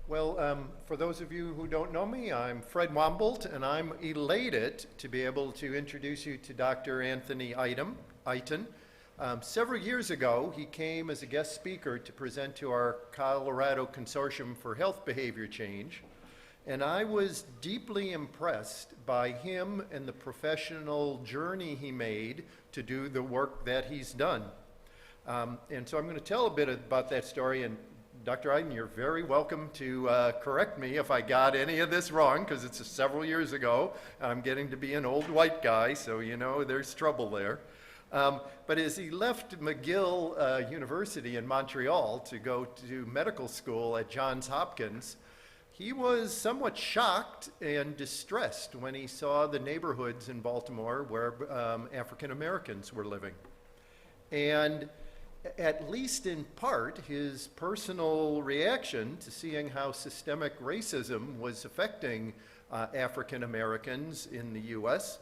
For those of you who don't know me, I'm Fred Wambolt, and I'm elated to be able to introduce you to Dr. Anthony Iton. Several years ago, he came as a guest speaker to present to our Colorado Consortium for Health Behavior Change, and I was deeply impressed by him and the professional journey he made to do the work that he's done. And so I'm going to tell a bit about that story, and Dr. Eiden, you're very welcome to correct me if I got any of this wrong, because it's several years ago. I'm getting to be an old white guy, so you know there's trouble there. But as he left McGill University in Montreal to go to medical school at Johns Hopkins, he was somewhat shocked and distressed when he saw the neighborhoods in Baltimore where African Americans were living. And at least in part, his personal reaction to seeing how systemic racism was affecting African Americans in the US,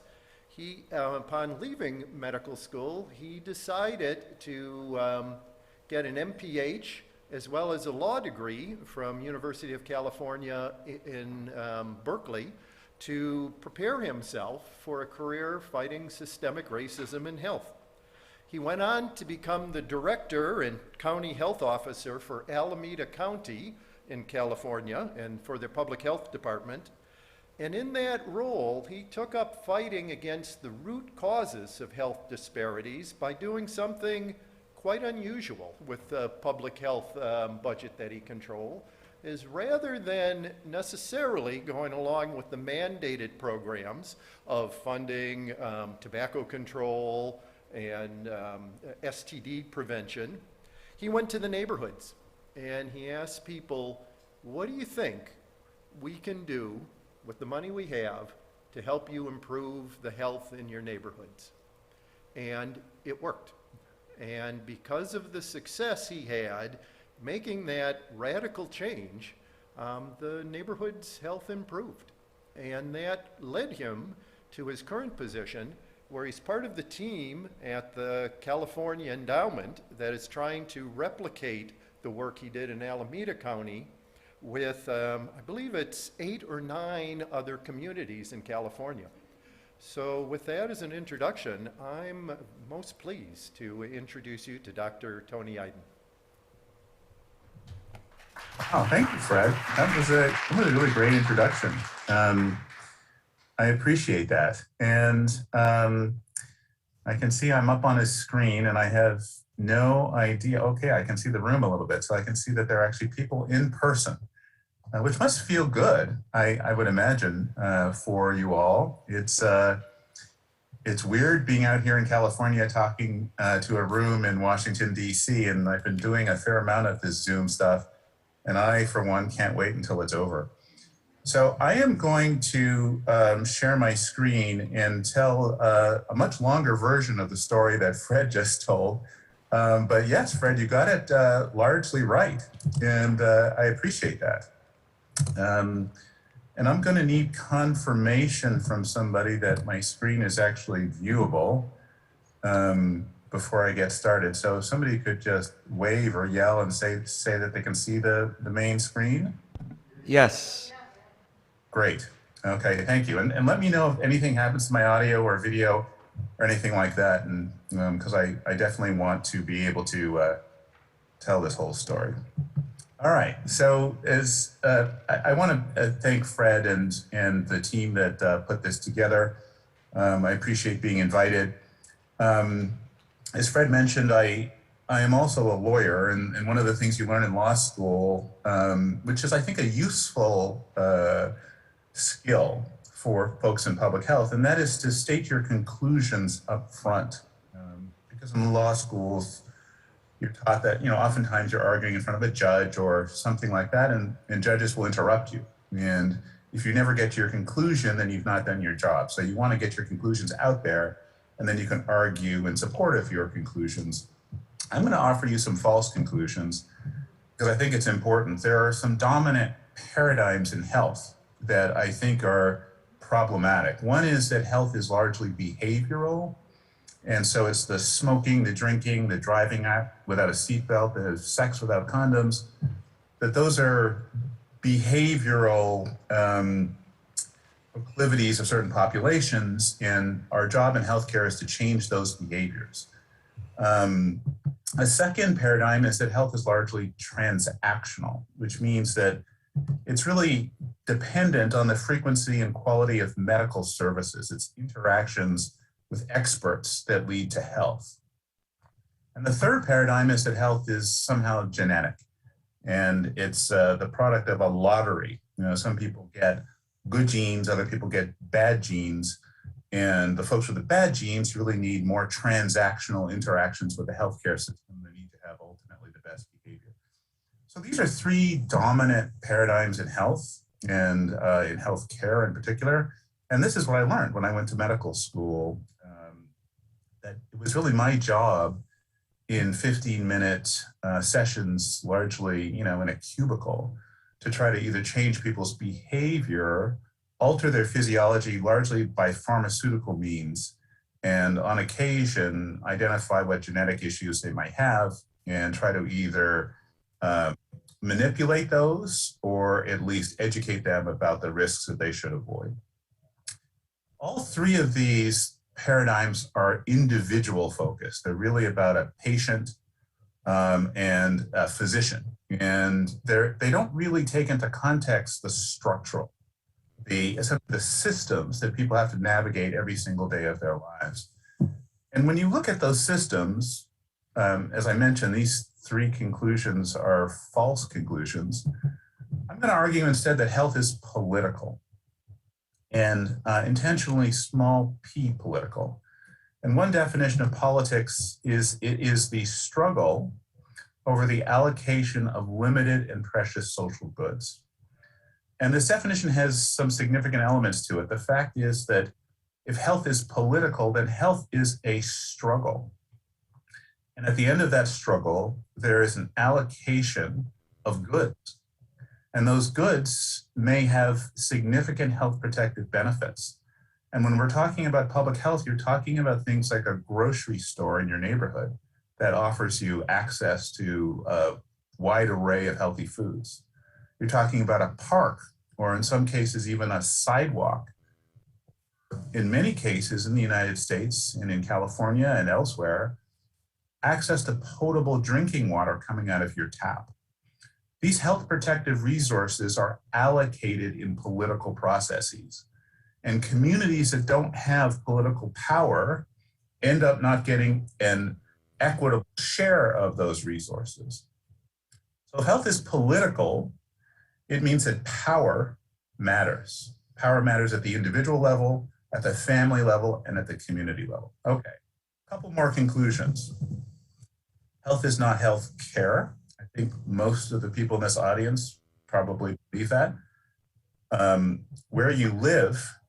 upon leaving medical school, he decided to get an M.P.H. as well as a law degree from University of California in Berkeley to prepare himself for a career fighting systemic racism in health. He went on to become the director and county health officer for Alameda County in California and for their public health department. And in that role, he took up fighting against the root causes of health disparities by doing something quite unusual with the public health budget that he controlled, is rather than necessarily going along with the mandated programs of funding tobacco control and STD prevention, he went to the neighborhoods and he asked people, what do you think we can do with the money we have to help you improve the health in your neighborhoods? And it worked. And because of the success he had making that radical change, the neighborhood's health improved. And that led him to his current position, where he's part of the team at the California Endowment that is trying to replicate the work he did in Alameda County with, I believe it's 8 or 9 other communities in California. So with that as an introduction, I'm most pleased to introduce you to Dr. Tony Eiden. Oh, thank you, Fred. That was a really great introduction. I appreciate that. And I can see I'm up on his screen and I have no idea. Okay, I can see the room a little bit. So I can see that there are actually people in person, which must feel good, I would imagine, for you all. It's weird being out here in California talking to a room in Washington, D.C., and I've been doing a fair amount of this Zoom stuff, and I, for one, can't wait until it's over. So I am going to share my screen and tell a much longer version of the story that Fred just told. But yes, Fred, you got it largely right, and I appreciate that. And I'm going to need confirmation from somebody that my screen is actually viewable before I get started. So if somebody could just wave or yell and say that they can see the main screen. Yes. Great. Okay, thank you. And let me know if anything happens to my audio or video or anything like that, and because I definitely want to be able to tell this whole story. All right, so as I want to thank Fred and the team that put this together. I appreciate being invited. As Fred mentioned, I am also a lawyer, and one of the things you learn in law school, which is I think a useful skill for folks in public health, and that is to state your conclusions up front. Because in law schools, you're taught that, you know, oftentimes you're arguing in front of a judge or something like that, and judges will interrupt you. And if you never get to your conclusion, then you've not done your job. So you want to get your conclusions out there, and then you can argue in support of your conclusions. I'm going to offer you some false conclusions because I think it's important. There are some dominant paradigms in health that I think are problematic. One is that health is largely behavioral. And so it's the smoking, the drinking, the driving without a seatbelt, the sex without condoms, that those are behavioral proclivities of certain populations, and our job in healthcare is to change those behaviors. A second paradigm is that health is largely transactional, which means that it's really dependent on the frequency and quality of medical services. It's interactions with experts that lead to health. And the third paradigm is that health is somehow genetic, and it's the product of a lottery. You know, some people get good genes, other people get bad genes, and the folks with the bad genes really need more transactional interactions with the healthcare system. They need to have ultimately the best behavior. So these are three dominant paradigms in health and in healthcare in particular. And this is what I learned when I went to medical school, that it was really my job in 15-minute sessions, largely, you know, in a cubicle, to try to either change people's behavior, alter their physiology largely by pharmaceutical means, and on occasion identify what genetic issues they might have and try to either manipulate those or at least educate them about the risks that they should avoid. All three of these paradigms are individual focused. They're really about a patient and a physician. And they don't really take into context the structural, the systems that people have to navigate every single day of their lives. And when you look at those systems, as I mentioned, these three conclusions are false conclusions. I'm going to argue instead that health is political, and intentionally small p political. And one definition of politics is it is the struggle over the allocation of limited and precious social goods. And this definition has some significant elements to it. The fact is that if health is political, then health is a struggle. And at the end of that struggle, there is an allocation of goods. And those goods may have significant health protective benefits. And when we're talking about public health, you're talking about things like a grocery store in your neighborhood that offers you access to a wide array of healthy foods. You're talking about a park, or in some cases, even a sidewalk. In many cases in the United States and in California and elsewhere, access to potable drinking water coming out of your tap. These health protective resources are allocated in political processes. And communities that don't have political power end up not getting an equitable share of those resources. So if health is political, it means that power matters. Power matters at the individual level, at the family level, and at the community level. Okay, a couple more conclusions. Health is not health care. I think most of the people in this audience probably believe that. Where you live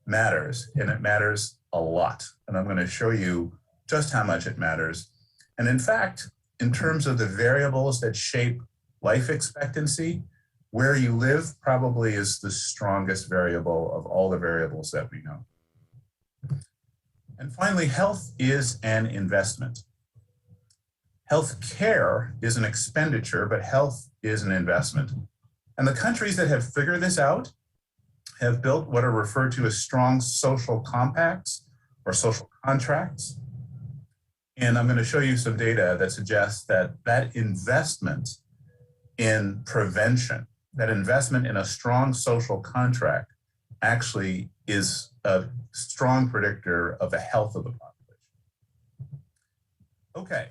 matters, and it matters a lot. And I'm going to show you just how much it matters. And in fact, in terms of the variables that shape life expectancy, where you live probably is the strongest variable of all the variables that we know. And finally, health is an investment. Health care is an expenditure, but health is an investment. And the countries that have figured this out have built what are referred to as strong social compacts or social contracts. And I'm going to show you some data that suggests that that investment in prevention, that investment in a strong social contract actually is a strong predictor of the health of the population. Okay,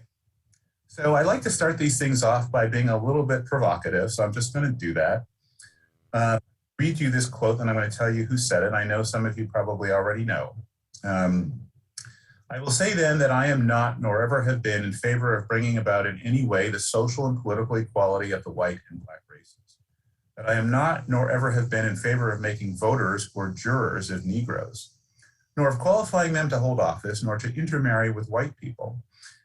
so I like to start these things off by being a little bit provocative, so I'm just going to do that. Read you this quote, and I'm going to tell you who said it. I know some of you probably already know. I will say then that I am not, nor ever have been, in favor of bringing about in any way the social and political equality of the white and black races. That I am not, nor ever have been, in favor of making voters or jurors of Negroes, nor of qualifying them to hold office, nor to intermarry with white people.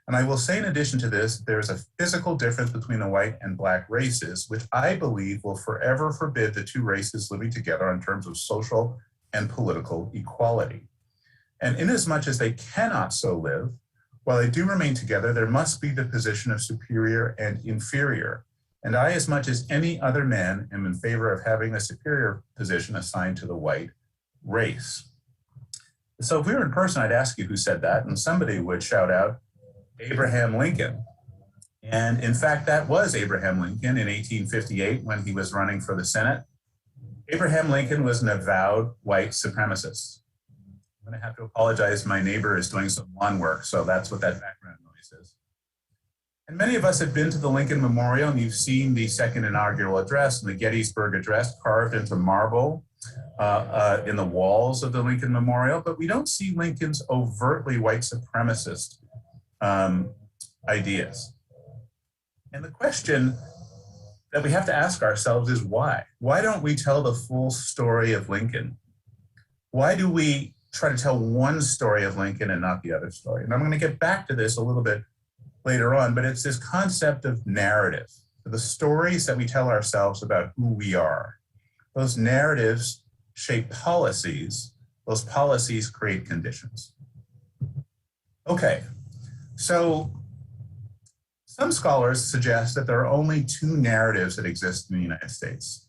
And I will say in addition to this, there's a physical difference between the white and black races, which I believe will forever forbid the two races living together in terms of social and political equality. And inasmuch as they cannot so live, while they do remain together, there must be the position of superior and inferior. and I, as much as any other man, am in favor of having a superior position assigned to the white race. So if we were in person, I'd ask you who said that, and somebody would shout out, Abraham Lincoln. And in fact, that was Abraham Lincoln in 1858 when he was running for the Senate. Abraham Lincoln was an avowed white supremacist. I'm going to have to apologize. My neighbor is doing some lawn work, so that's what that background noise is. And many of us have been to the Lincoln Memorial, and you've seen the second inaugural address and the Gettysburg Address carved into marble in the walls of the Lincoln Memorial, but we don't see Lincoln's overtly white supremacist ideas. And the question that we have to ask ourselves is why? Why don't we tell the full story of Lincoln? Why do we try to tell one story of Lincoln and not the other story? And I'm going to get back to this a little bit later on, but it's this concept of narrative, the stories that we tell ourselves about who we are. Those narratives shape policies. Those policies create conditions. Okay, so some scholars suggest that there are only two narratives that exist in the United States.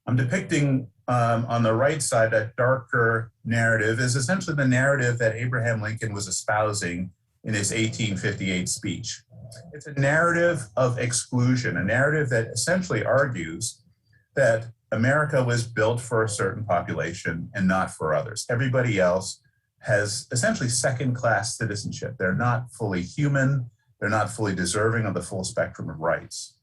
I'm depicting on the right side, that darker narrative is essentially the narrative that Abraham Lincoln was espousing in his 1858 speech. It's a narrative of exclusion, a narrative that essentially argues that America was built for a certain population and not for others. Everybody else has essentially second-class citizenship. They're not fully human. They're not fully deserving of the full spectrum of rights.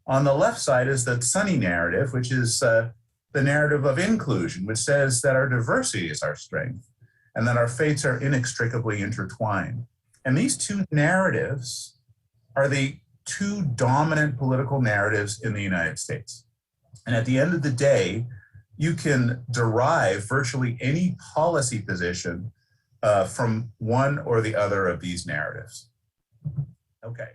On the left side is the sunny narrative, which is the narrative of inclusion, which says that our diversity is our strength and that our fates are inextricably intertwined. And these two narratives are the two dominant political narratives in the United States. And at the end of the day, you can derive virtually any policy position from one or the other of these narratives. Okay,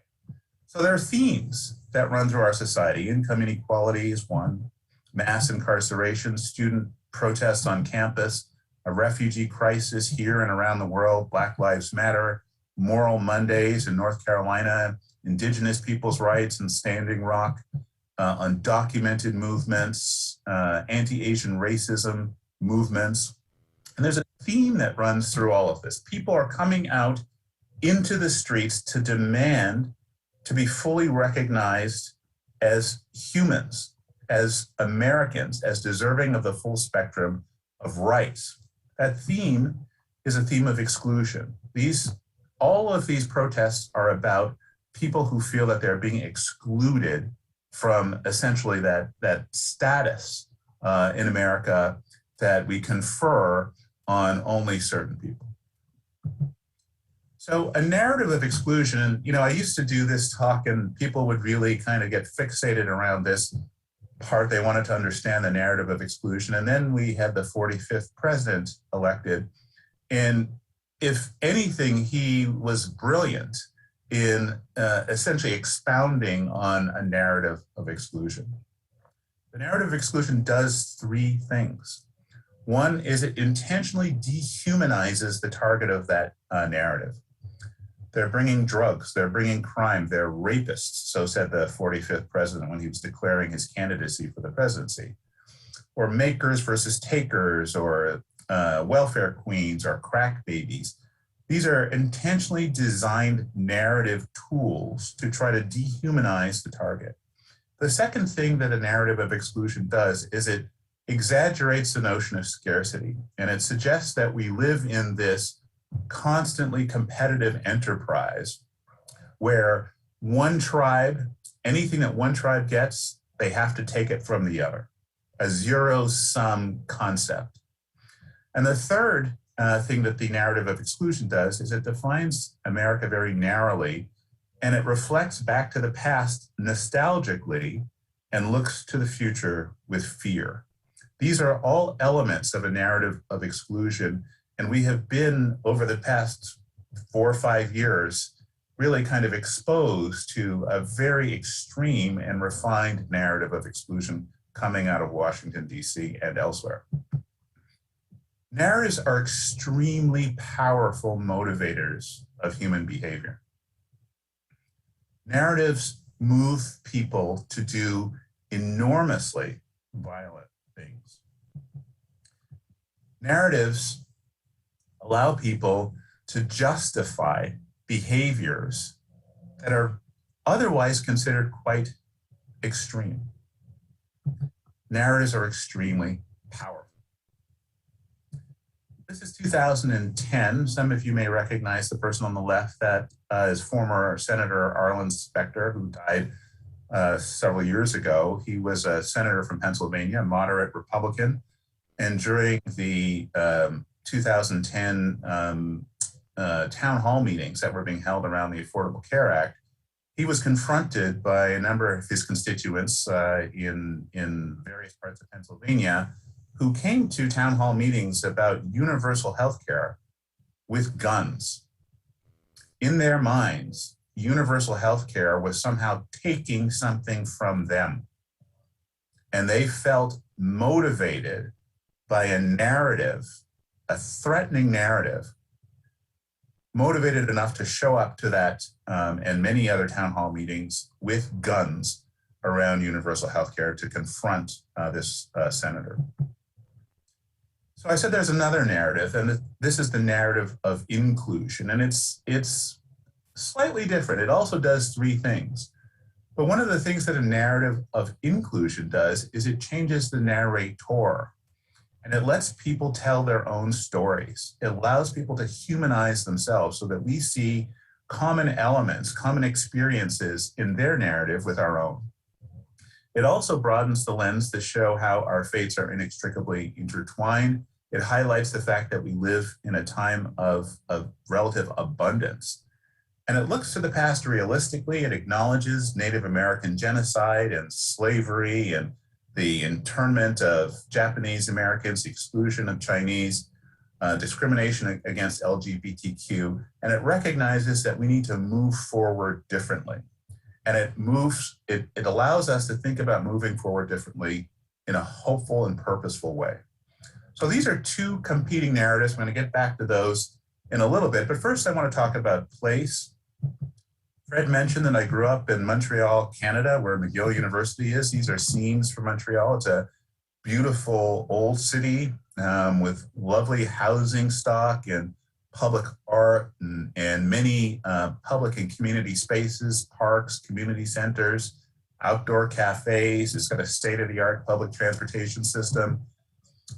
so there are themes that run through our society. Income inequality is one, mass incarceration, student protests on campus, a refugee crisis here and around the world, Black Lives Matter, Moral Mondays in North Carolina, indigenous people's rights and Standing Rock, undocumented movements, anti-Asian racism movements. And there's a theme that runs through all of this. People are coming out into the streets to demand to be fully recognized as humans, as Americans, as deserving of the full spectrum of rights. That theme is a theme of exclusion. All of these protests are about people who feel that they're being excluded from essentially that status in America that we confer on only certain people. So a narrative of exclusion, I used to do this talk and people would really kind of get fixated around this part. They wanted to understand the narrative of exclusion. And then we had the 45th president elected. And if anything, he was brilliant in essentially expounding on a narrative of exclusion. The narrative of exclusion does three things. One is it intentionally dehumanizes the target of that narrative. They're bringing drugs, they're bringing crime, they're rapists, so said the 45th president when he was declaring his candidacy for the presidency. Or makers versus takers, or welfare queens, or crack babies. These are intentionally designed narrative tools to try to dehumanize the target. The second thing that a narrative of exclusion does is it exaggerates the notion of scarcity, and it suggests that we live in this constantly competitive enterprise where one tribe, anything that one tribe gets, they have to take it from the other, a zero-sum concept. And the third thing that the narrative of exclusion does is it defines America very narrowly, and it reflects back to the past nostalgically and looks to the future with fear. These are all elements of a narrative of exclusion. And we have been, over the past 4 or 5 years, really kind of exposed to a very extreme and refined narrative of exclusion coming out of Washington, D.C. and elsewhere. Narratives are extremely powerful motivators of human behavior. Narratives move people to do enormously violent things. Narratives allow people to justify behaviors that are otherwise considered quite extreme. Narratives are extremely powerful. This is 2010. Some of you may recognize the person on the left. That is former Senator Arlen Specter, who died several years ago. He was a senator from Pennsylvania, a moderate Republican. And during the 2010 town hall meetings that were being held around the Affordable Care Act, he was confronted by a number of his constituents in various parts of Pennsylvania who came to town hall meetings about universal health care with guns. In their minds, universal health care was somehow taking something from them. And they felt motivated by a narrative, a threatening narrative, motivated enough to show up to that and many other town hall meetings with guns around universal health care to confront this senator. So I said there's another narrative, and this is the narrative of inclusion, and it's slightly different. It also does three things. But one of the things that a narrative of inclusion does is it changes the narrator, and it lets people tell their own stories. It allows people to humanize themselves so that we see common elements, common experiences in their narrative with our own. It also broadens the lens to show how our fates are inextricably intertwined. It highlights the fact that we live in a time of relative abundance. And it looks to the past realistically. It acknowledges Native American genocide and slavery and the internment of Japanese Americans, the exclusion of Chinese, discrimination against LGBTQ. And it recognizes that we need to move forward differently. And it allows us to think about moving forward differently in a hopeful and purposeful way. So these are two competing narratives. I'm going to get back to those in a little bit, but first I want to talk about place. Fred mentioned that I grew up in Montreal, Canada, where McGill University is. These are scenes from Montreal. It's a beautiful old city with lovely housing stock and public art and many public and community spaces, parks, community centers, outdoor cafes. It's got a state-of-the-art public transportation system.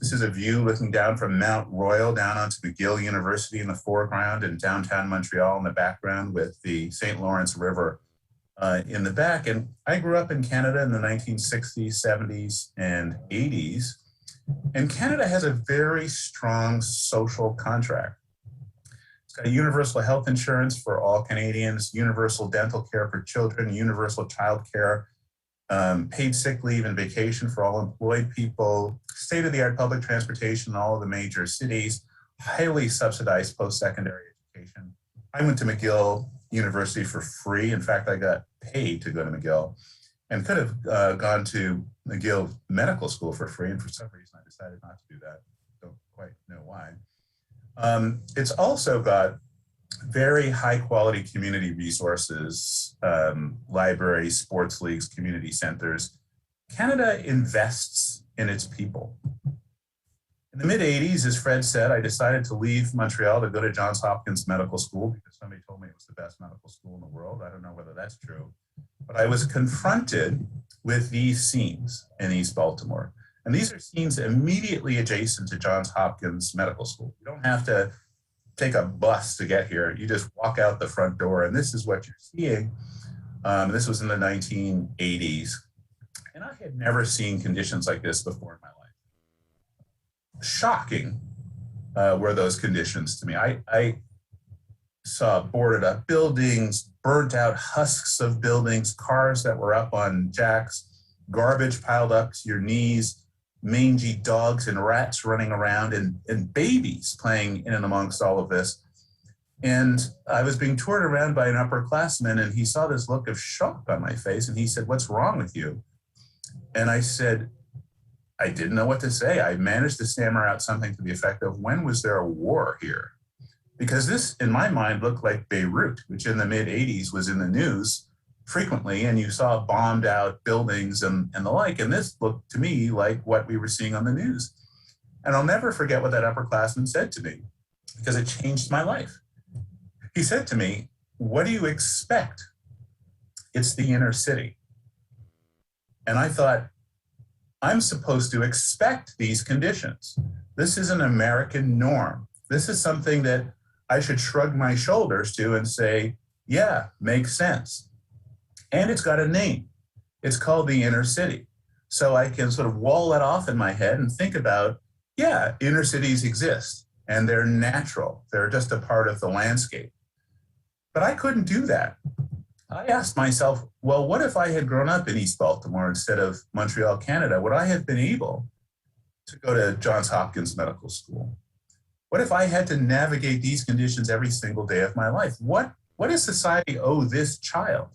This is a view looking down from Mount Royal down onto McGill University in the foreground and downtown Montreal in the background with the St. Lawrence River in the back. And I grew up in Canada in the 1960s, 70s, and 80s. And Canada has a very strong social contract. It's got universal health insurance for all Canadians, universal dental care for children, universal child care, paid sick leave and vacation for all employed people, state-of-the-art public transportation in all of the major cities, highly subsidized post-secondary education. I went to McGill University for free. In fact, I got paid to go to McGill and could have gone to McGill Medical School for free. And for some reason, I decided not to do that. Don't quite know why. It's also got very high quality community resources, libraries, sports leagues, community centers. Canada invests in its people. In the mid-'80s, as Fred said, I decided to leave Montreal to go to Johns Hopkins Medical School because somebody told me it was the best medical school in the world. I don't know whether that's true, but I was confronted with these scenes in East Baltimore. And these are scenes immediately adjacent to Johns Hopkins Medical School. You don't have to take a bus to get here. You just walk out the front door, and this is what you're seeing. This was in the 1980s. And I had never seen conditions like this before in my life. Shocking were those conditions to me. I saw boarded up buildings, burnt out husks of buildings, cars that were up on jacks, garbage piled up to your knees, mangy dogs and rats running around, and babies playing in and amongst all of this. And I was being toured around by an upperclassman, and he saw this look of shock on my face, and he said, "What's wrong with you?" And I said, I didn't know what to say. I managed to stammer out something to the effect of, "When was there a war here?" Because this, in my mind, looked like Beirut, which in the mid-'80s was in the news frequently, and you saw bombed out buildings and the like. And this looked to me like what we were seeing on the news. And I'll never forget what that upperclassman said to me, because it changed my life. He said to me, "What do you expect? It's the inner city." And I thought, I'm supposed to expect these conditions. This is an American norm. This is something that I should shrug my shoulders to and say, yeah, makes sense. And it's got a name. It's called the inner city. So I can sort of wall that off in my head and think about, yeah, inner cities exist and they're natural. They're just a part of the landscape. But I couldn't do that. I asked myself, well, what if I had grown up in East Baltimore instead of Montreal, Canada? Would I have been able to go to Johns Hopkins Medical School? What if I had to navigate these conditions every single day of my life? What does society owe this child?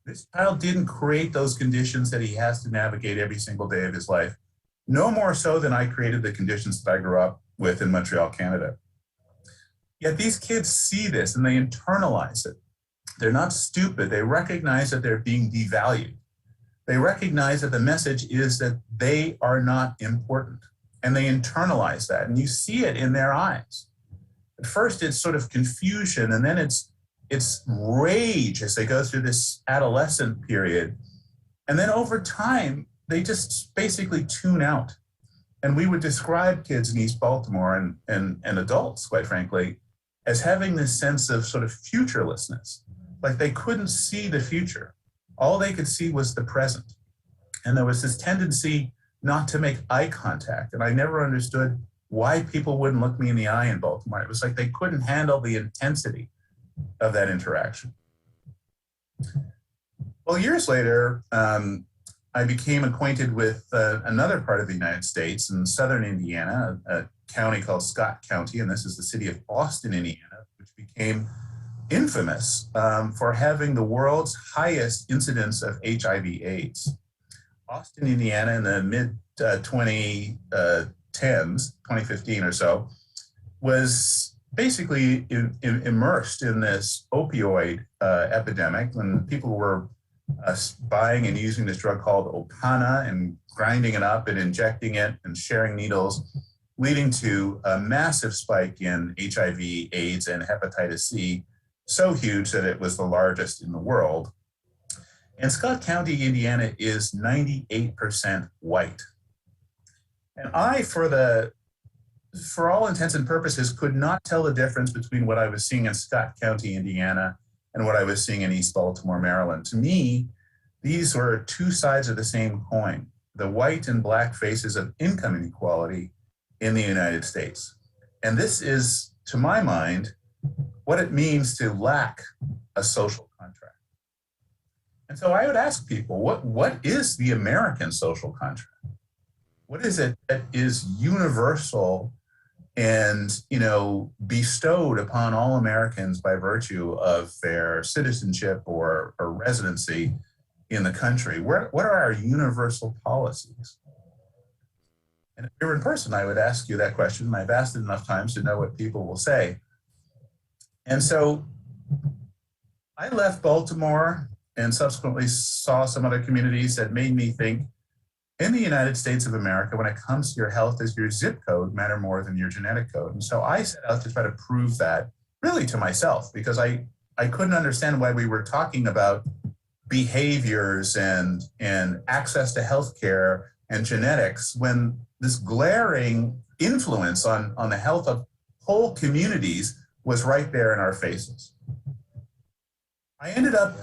This child didn't create those conditions that he has to navigate every single day of his life, no more so than I created the conditions that I grew up with in Montreal, Canada. Yet these kids see this and they internalize it. They're not stupid. They recognize that they're being devalued. They recognize that the message is that they are not important, and they internalize that, and you see it in their eyes. At first, it's sort of confusion, and then it's rage as they go through this adolescent period. And then over time, they just basically tune out. And we would describe kids in East Baltimore and adults, quite frankly, as having this sense of sort of futurelessness. Like they couldn't see the future. All they could see was the present. And there was this tendency not to make eye contact. And I never understood why people wouldn't look me in the eye in Baltimore. It was like they couldn't handle the intensity of that interaction. Well, years later, I became acquainted with another part of the United States in southern Indiana, a county called Scott County, and this is the city of Austin, Indiana, which became infamous for having the world's highest incidence of HIV/AIDS. Austin, Indiana, in the mid-2010s, 2015 or so, was basically immersed in this opioid epidemic when people were buying and using this drug called Opana and grinding it up and injecting it and sharing needles, leading to a massive spike in HIV, AIDS, and hepatitis C, so huge that it was the largest in the world. And Scott County, Indiana is 98% white. And I, for all intents and purposes, could not tell the difference between what I was seeing in Scott County, Indiana, and what I was seeing in East Baltimore, Maryland. To me, these were two sides of the same coin, the white and black faces of income inequality in the United States. And this is, to my mind, what it means to lack a social contract. And so I would ask people, what is the American social contract? What is it that is universal and, bestowed upon all Americans by virtue of their citizenship or residency in the country? What are our universal policies? And if you were in person, I would ask you that question, and I've asked it enough times to know what people will say. And so I left Baltimore and subsequently saw some other communities that made me think, in the United States of America, when it comes to your health, does your zip code matter more than your genetic code? And so I set out to try to prove that really to myself, because I couldn't understand why we were talking about behaviors and access to healthcare and genetics when this glaring influence on the health of whole communities was right there in our faces. I ended up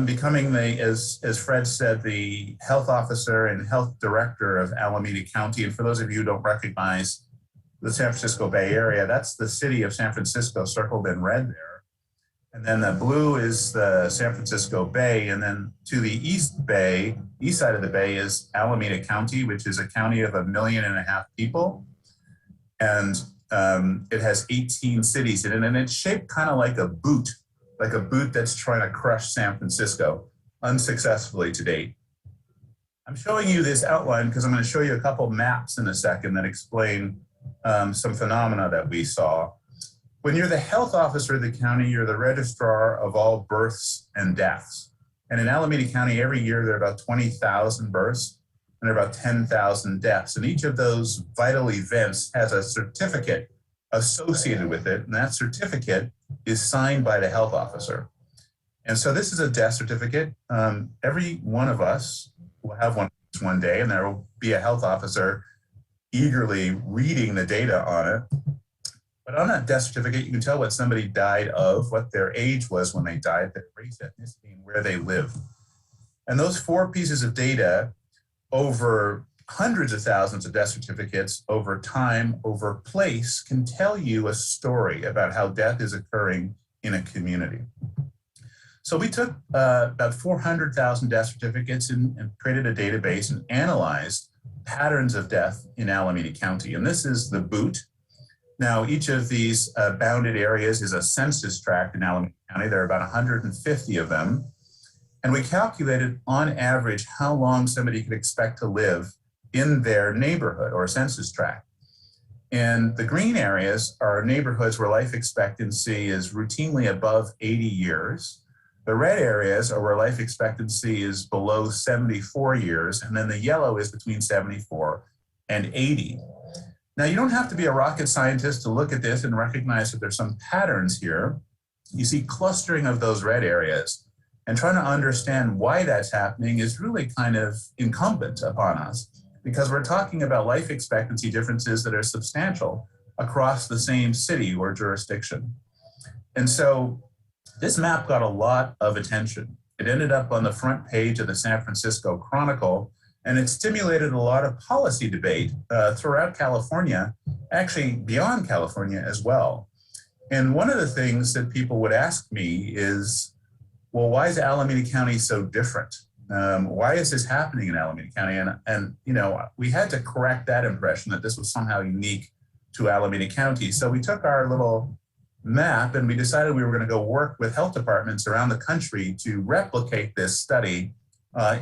becoming as Fred said, the health officer and health director of Alameda County. And for those of you who don't recognize the San Francisco Bay Area, that's the city of San Francisco circled in red there. And then the blue is the San Francisco Bay. And then to the east side of the bay is Alameda County, which is a county of 1.5 million people. And it has 18 cities in it, and it's shaped kind of like a boot that's trying to crush San Francisco, unsuccessfully to date. I'm showing you this outline because I'm going to show you a couple maps in a second that explain some phenomena that we saw. When you're the health officer of the county, you're the registrar of all births and deaths. And in Alameda County, every year there are about 20,000 births and there are about 10,000 deaths. And each of those vital events has a certificate associated with it. And that certificate is signed by the health officer. And so this is a death certificate. Every one of us will have one day, and there will be a health officer eagerly reading the data on it. But on that death certificate, you can tell what somebody died of, what their age was when they died, their race, ethnicity, and where they live. And those 4 pieces of data over hundreds of thousands of death certificates over time, over place, can tell you a story about how death is occurring in a community. So we took about 400,000 death certificates and created a database and analyzed patterns of death in Alameda County. And this is the boot. Now, each of these bounded areas is a census tract in Alameda County. There are about 150 of them. And we calculated on average how long somebody could expect to live in their neighborhood or census tract. And the green areas are neighborhoods where life expectancy is routinely above 80 years. The red areas are where life expectancy is below 74 years, and then the yellow is between 74 and 80. Now, you don't have to be a rocket scientist to look at this and recognize that there's some patterns here. You see clustering of those red areas, and trying to understand why that's happening is really kind of incumbent upon us, because we're talking about life expectancy differences that are substantial across the same city or jurisdiction. And so this map got a lot of attention. It ended up on the front page of the San Francisco Chronicle, and it stimulated a lot of policy debate throughout California, actually beyond California as well. And one of the things that people would ask me is, well, why is Alameda County so different? Why is this happening in Alameda County? And you know, we had to correct that impression that this was somehow unique to Alameda County. So we took our little map and we decided we were going to go work with health departments around the country to replicate this study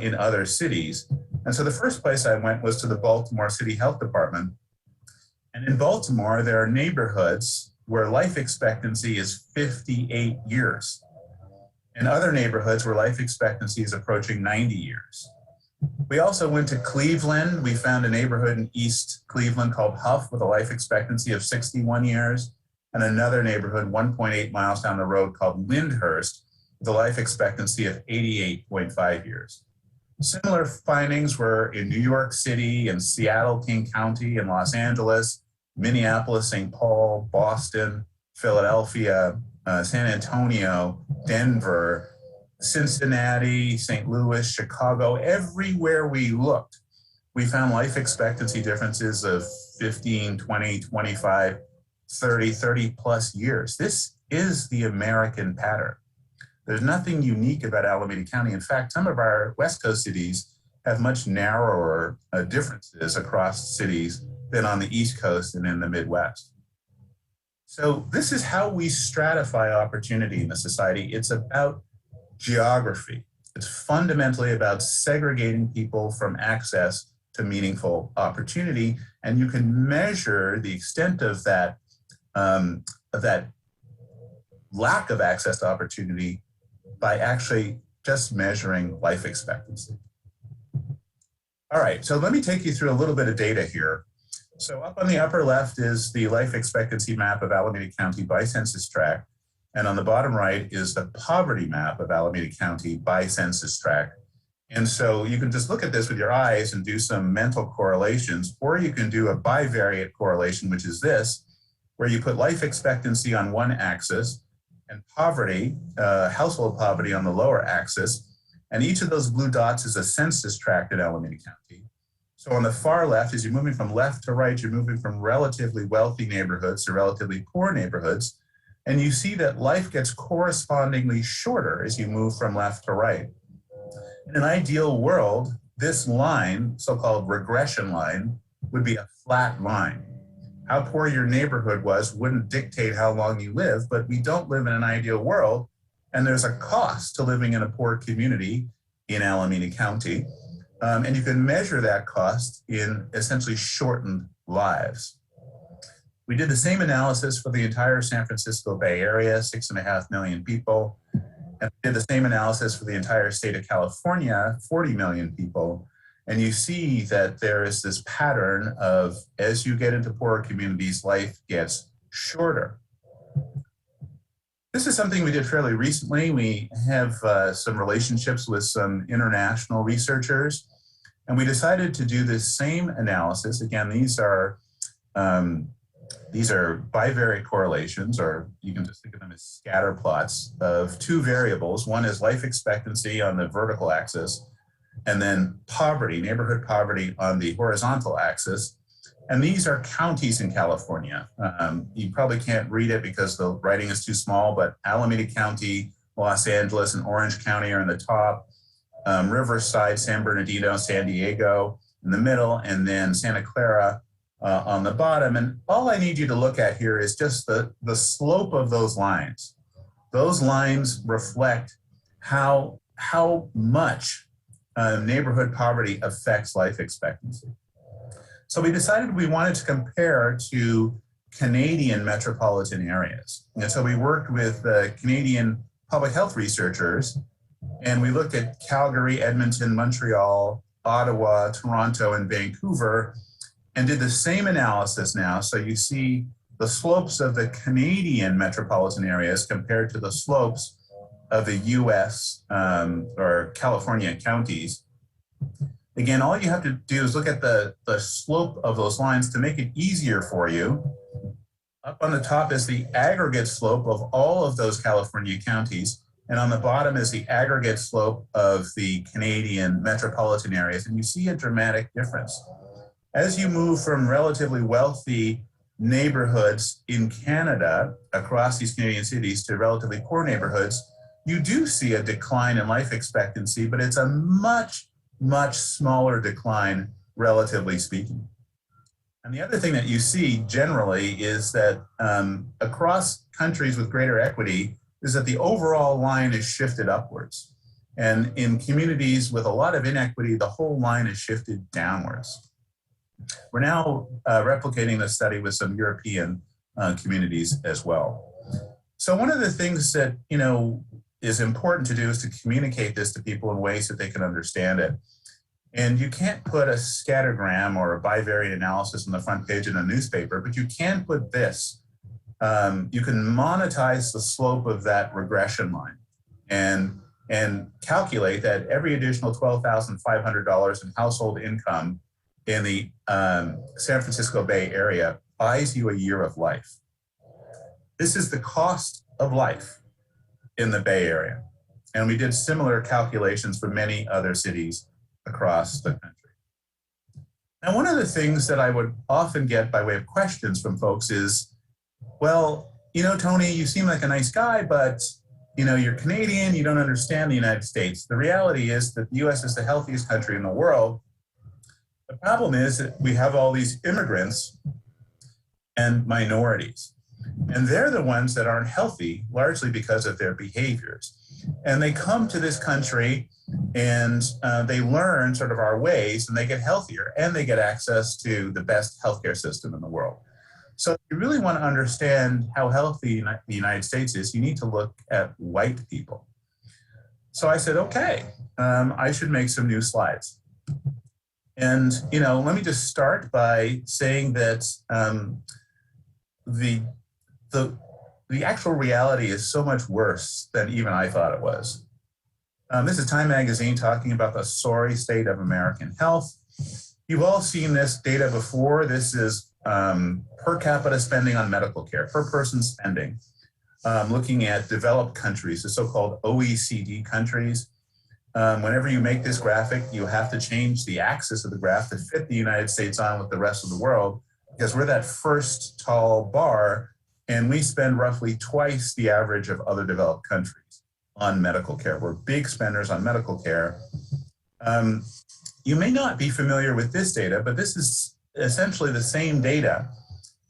in other cities. And so the first place I went was to the Baltimore City Health Department. And in Baltimore, there are neighborhoods where life expectancy is 58 years. And other neighborhoods where life expectancy is approaching 90 years. We also went to Cleveland. We found a neighborhood in East Cleveland called Huff with a life expectancy of 61 years. And another neighborhood 1.8 miles down the road called Lyndhurst with a life expectancy of 88.5 years. Similar findings were in New York City and Seattle, King County, and Los Angeles, Minneapolis, St. Paul, Boston, Philadelphia, San Antonio, Denver, Cincinnati, St. Louis, Chicago. Everywhere we looked, we found life expectancy differences of 15, 20, 25, 30 plus years. This is the American pattern. There's nothing unique about Alameda County. In fact, some of our West Coast cities have much narrower differences across cities than on the East Coast and in the Midwest. So this is how we stratify opportunity in the society. It's about geography. It's fundamentally about segregating people from access to meaningful opportunity. And you can measure the extent of that lack of access to opportunity by actually just measuring life expectancy. All right, so let me take you through a little bit of data here. So up on the upper left is the life expectancy map of Alameda County by census tract. And on the bottom right is the poverty map of Alameda County by census tract. And so you can just look at this with your eyes and do some mental correlations, or you can do a bivariate correlation, which is this, where you put life expectancy on one axis and poverty, household poverty on the lower axis. And each of those blue dots is a census tract in Alameda County. So on the far left, as you're moving from left to right, you're moving from relatively wealthy neighborhoods to relatively poor neighborhoods. And you see that life gets correspondingly shorter as you move from left to right. In an ideal world, this line, so-called regression line, would be a flat line. How poor your neighborhood was wouldn't dictate how long you live, but we don't live in an ideal world. And there's a cost to living in a poor community in Alameda County. And you can measure that cost in essentially shortened lives. We did the same analysis for the entire San Francisco Bay Area, 6.5 million people. And did the same analysis for the entire state of California, 40 million people. And you see that there is this pattern of, as you get into poorer communities, life gets shorter. This is something we did fairly recently. We have some relationships with some international researchers, and we decided to do this same analysis. Again, these are bivariate correlations, or you can just think of them as scatter plots of two variables. One is life expectancy on the vertical axis, and then poverty, neighborhood poverty on the horizontal axis. And these are counties in California. You probably can't read it because the writing is too small, but Alameda County, Los Angeles, and Orange County are in the top. Riverside, San Bernardino, San Diego in the middle, and then Santa Clara on the bottom. And all I need you to look at here is just the slope of those lines. Those lines reflect how much neighborhood poverty affects life expectancy. So we decided we wanted to compare to Canadian metropolitan areas. And so we worked with Canadian public health researchers, and we looked at Calgary, Edmonton, Montreal, Ottawa, Toronto, and Vancouver, and did the same analysis now. So you see the slopes of the Canadian metropolitan areas compared to the slopes of the US or California counties. Again, all you have to do is look at the slope of those lines to make it easier for you. Up on the top is the aggregate slope of all of those California counties, and on the bottom is the aggregate slope of the Canadian metropolitan areas, and you see a dramatic difference. As you move from relatively wealthy neighborhoods in Canada across these Canadian cities to relatively poor neighborhoods, you do see a decline in life expectancy, but it's a much smaller decline, relatively speaking. And the other thing that you see generally is that across countries with greater equity is that the overall line is shifted upwards. And in communities with a lot of inequity, the whole line is shifted downwards. We're now replicating the study with some European communities as well. So one of the things that, is important to do is to communicate this to people in ways that they can understand it. And you can't put a scattergram or a bivariate analysis on the front page in a newspaper, but you can put this. You can monetize the slope of that regression line and calculate that every additional $12,500 in household income in the San Francisco Bay Area buys you a year of life. This is the cost of life in the Bay Area. And we did similar calculations for many other cities across the country. Now, one of the things that I would often get by way of questions from folks is, well, Tony, you seem like a nice guy, but you're Canadian, you don't understand the United States. The reality is that the US is the healthiest country in the world. The problem is that we have all these immigrants and minorities, and they're the ones that aren't healthy, largely because of their behaviors. And they come to this country and they learn sort of our ways, and they get healthier, and they get access to the best healthcare system in the world. So if you really want to understand how healthy the United States is, you need to look at white people. So I said, okay, I should make some new slides. And, let me just start by saying that the actual reality is so much worse than even I thought it was. This is Time Magazine talking about the sorry state of American health. You've all seen this data before. This is per capita spending on medical care, per person spending, looking at developed countries, the so-called OECD countries. Whenever you make this graphic, you have to change the axis of the graph to fit the United States on with the rest of the world, because we're that first tall bar, and we spend roughly twice the average of other developed countries on medical care. We're big spenders on medical care. You may not be familiar with this data, but this is essentially the same data.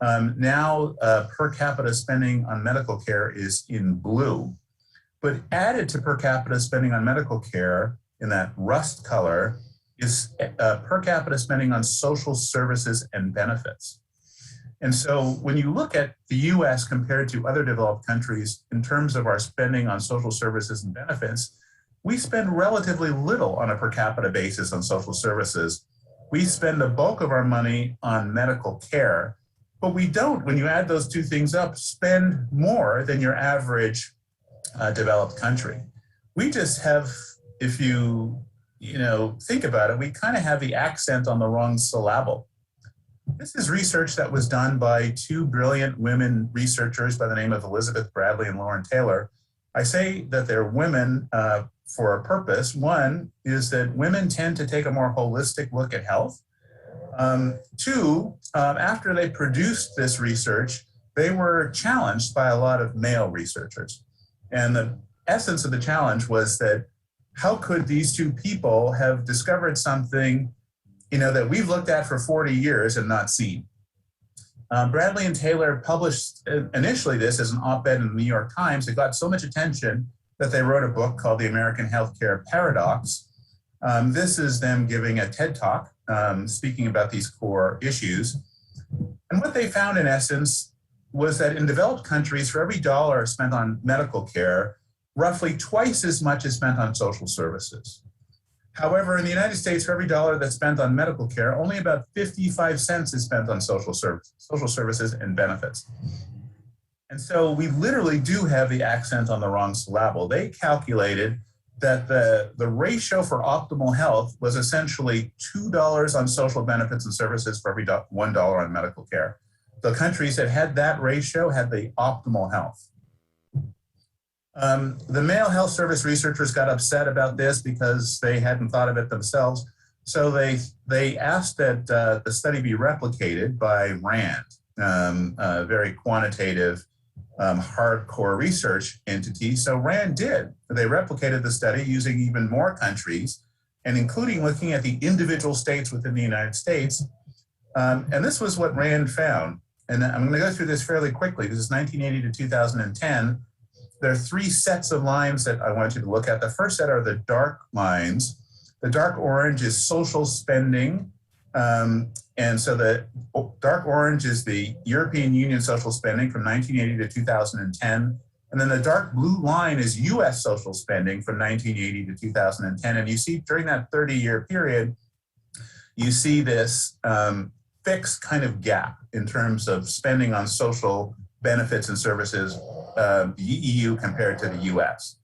Now per capita spending on medical care is in blue, but added to per capita spending on medical care in that rust color is per capita spending on social services and benefits. And so when you look at the US compared to other developed countries in terms of our spending on social services and benefits, we spend relatively little on a per capita basis on social services. We spend the bulk of our money on medical care, but we don't, when you add those two things up, spend more than your average developed country. We just have, if you think about it, we kind of have the accent on the wrong syllable. This is research that was done by two brilliant women researchers by the name of Elizabeth Bradley and Lauren Taylor. I say that they're women for a purpose. One is that women tend to take a more holistic look at health. Two, after they produced this research, they were challenged by a lot of male researchers. And the essence of the challenge was that how could these two people have discovered something that we've looked at for 40 years and not seen? Bradley and Taylor published initially this as an op-ed in the New York Times. It got so much attention that they wrote a book called The American Healthcare Paradox. This is them giving a TED Talk speaking about these core issues. And what they found in essence was that in developed countries, for every dollar spent on medical care, roughly twice as much is spent on social services. However, in the United States, for every dollar that's spent on medical care, only about 55 cents is spent on social services and benefits. And so we literally do have the accent on the wrong syllable. They calculated that the ratio for optimal health was essentially $2 on social benefits and services for every $1 on medical care. The countries that had that ratio had the optimal health. The male health service researchers got upset about this because they hadn't thought of it themselves. So they asked that the study be replicated by RAND, a very quantitative, hardcore research entity. So RAND did. They replicated the study using even more countries and including looking at the individual states within the United States. And this was what RAND found. And I'm going to go through this fairly quickly. This is 1980 to 2010. There are three sets of lines that I want you to look at. The first set are the dark lines. The dark orange is social spending. And so the dark orange is the European Union social spending from 1980 to 2010. And then the dark blue line is US social spending from 1980 to 2010. And you see during that 30-year period, you see this fixed kind of gap in terms of spending on social benefits and services, the EU compared to the US.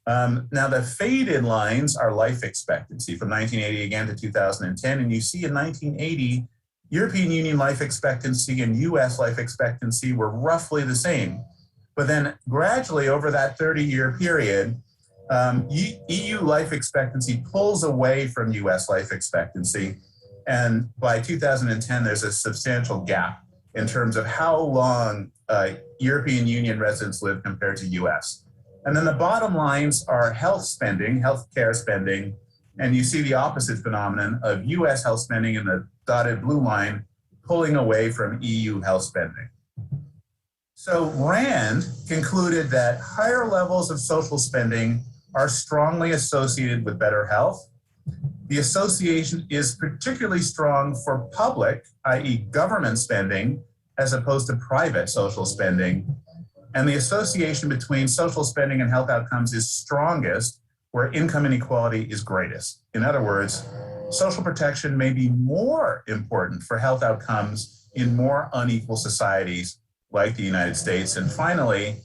Now the faded lines are life expectancy from 1980 again to 2010. And you see in 1980, European Union life expectancy and US life expectancy were roughly the same. But then gradually over that 30-year period, EU life expectancy pulls away from US life expectancy. And by 2010, there's a substantial gap in terms of how long European Union residents live compared to US. And then the bottom lines are health spending, healthcare spending, and you see the opposite phenomenon of US health spending in the dotted blue line pulling away from EU health spending. So RAND concluded that higher levels of social spending are strongly associated with better health. The association is particularly strong for public, i.e. government spending, as opposed to private social spending. And the association between social spending and health outcomes is strongest where income inequality is greatest. In other words, social protection may be more important for health outcomes in more unequal societies like the United States. And finally,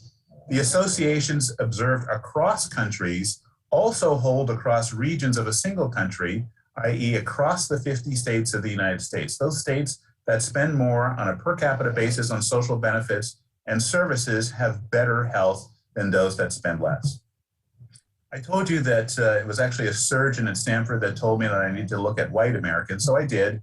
the associations observed across countries also hold across regions of a single country, i.e. across the 50 states of the United States. Those states that spend more on a per capita basis on social benefits and services have better health than those that spend less. I told you that it was actually a surgeon at Stanford that told me that I need to look at white Americans, so I did.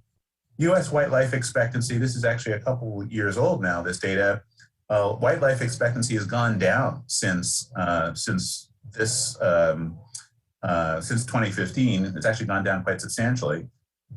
US white life expectancy, this is actually a couple years old now, this data. White life expectancy has gone down since 2015. It's actually gone down quite substantially.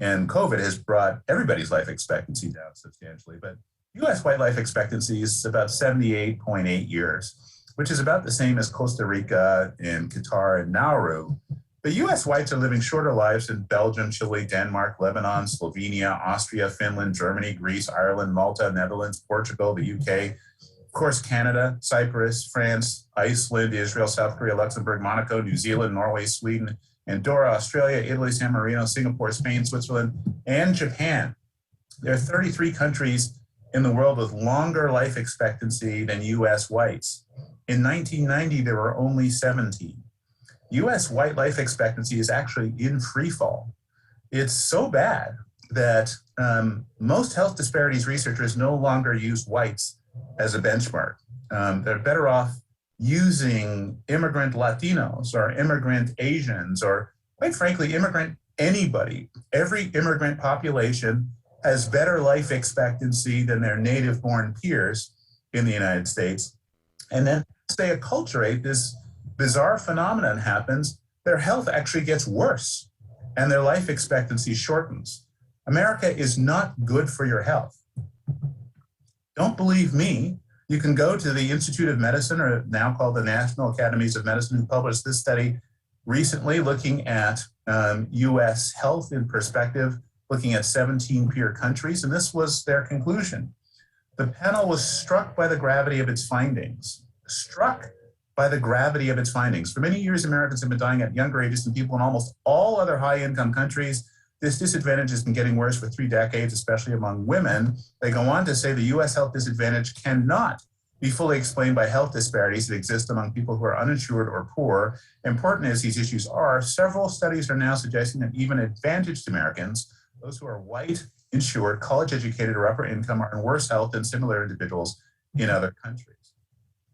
And COVID has brought everybody's life expectancy down substantially. But US white life expectancy is about 78.8 years, which is about the same as Costa Rica and Qatar and Nauru. The US whites are living shorter lives in Belgium, Chile, Denmark, Lebanon, Slovenia, Austria, Finland, Germany, Greece, Ireland, Malta, Netherlands, Portugal, the UK, of course, Canada, Cyprus, France, Iceland, Israel, South Korea, Luxembourg, Monaco, New Zealand, Norway, Sweden, Andorra, Australia, Italy, San Marino, Singapore, Spain, Switzerland, and Japan. There are 33 countries in the world with longer life expectancy than US whites. In 1990, there were only 17. US white life expectancy is actually in free fall. It's so bad that most health disparities researchers no longer use whites as a benchmark. They're better off using immigrant Latinos or immigrant Asians or, quite frankly, immigrant anybody. Every immigrant population has better life expectancy than their native-born peers in the United States. And then as they acculturate, this bizarre phenomenon happens, their health actually gets worse and their life expectancy shortens. America is not good for your health. Don't believe me? You can go to the Institute of Medicine, or now called the National Academies of Medicine, who published this study recently looking at US health in perspective, looking at 17 peer countries, and this was their conclusion. The panel was struck by the gravity of its findings, For many years, Americans have been dying at younger ages than people in almost all other high-income countries. This disadvantage has been getting worse for 3 decades, especially among women. They go on to say the US health disadvantage cannot be fully explained by health disparities that exist among people who are uninsured or poor. Important as these issues are, several studies are now suggesting that even advantaged Americans, those who are white, insured, college-educated, or upper income, are in worse health than similar individuals in other countries.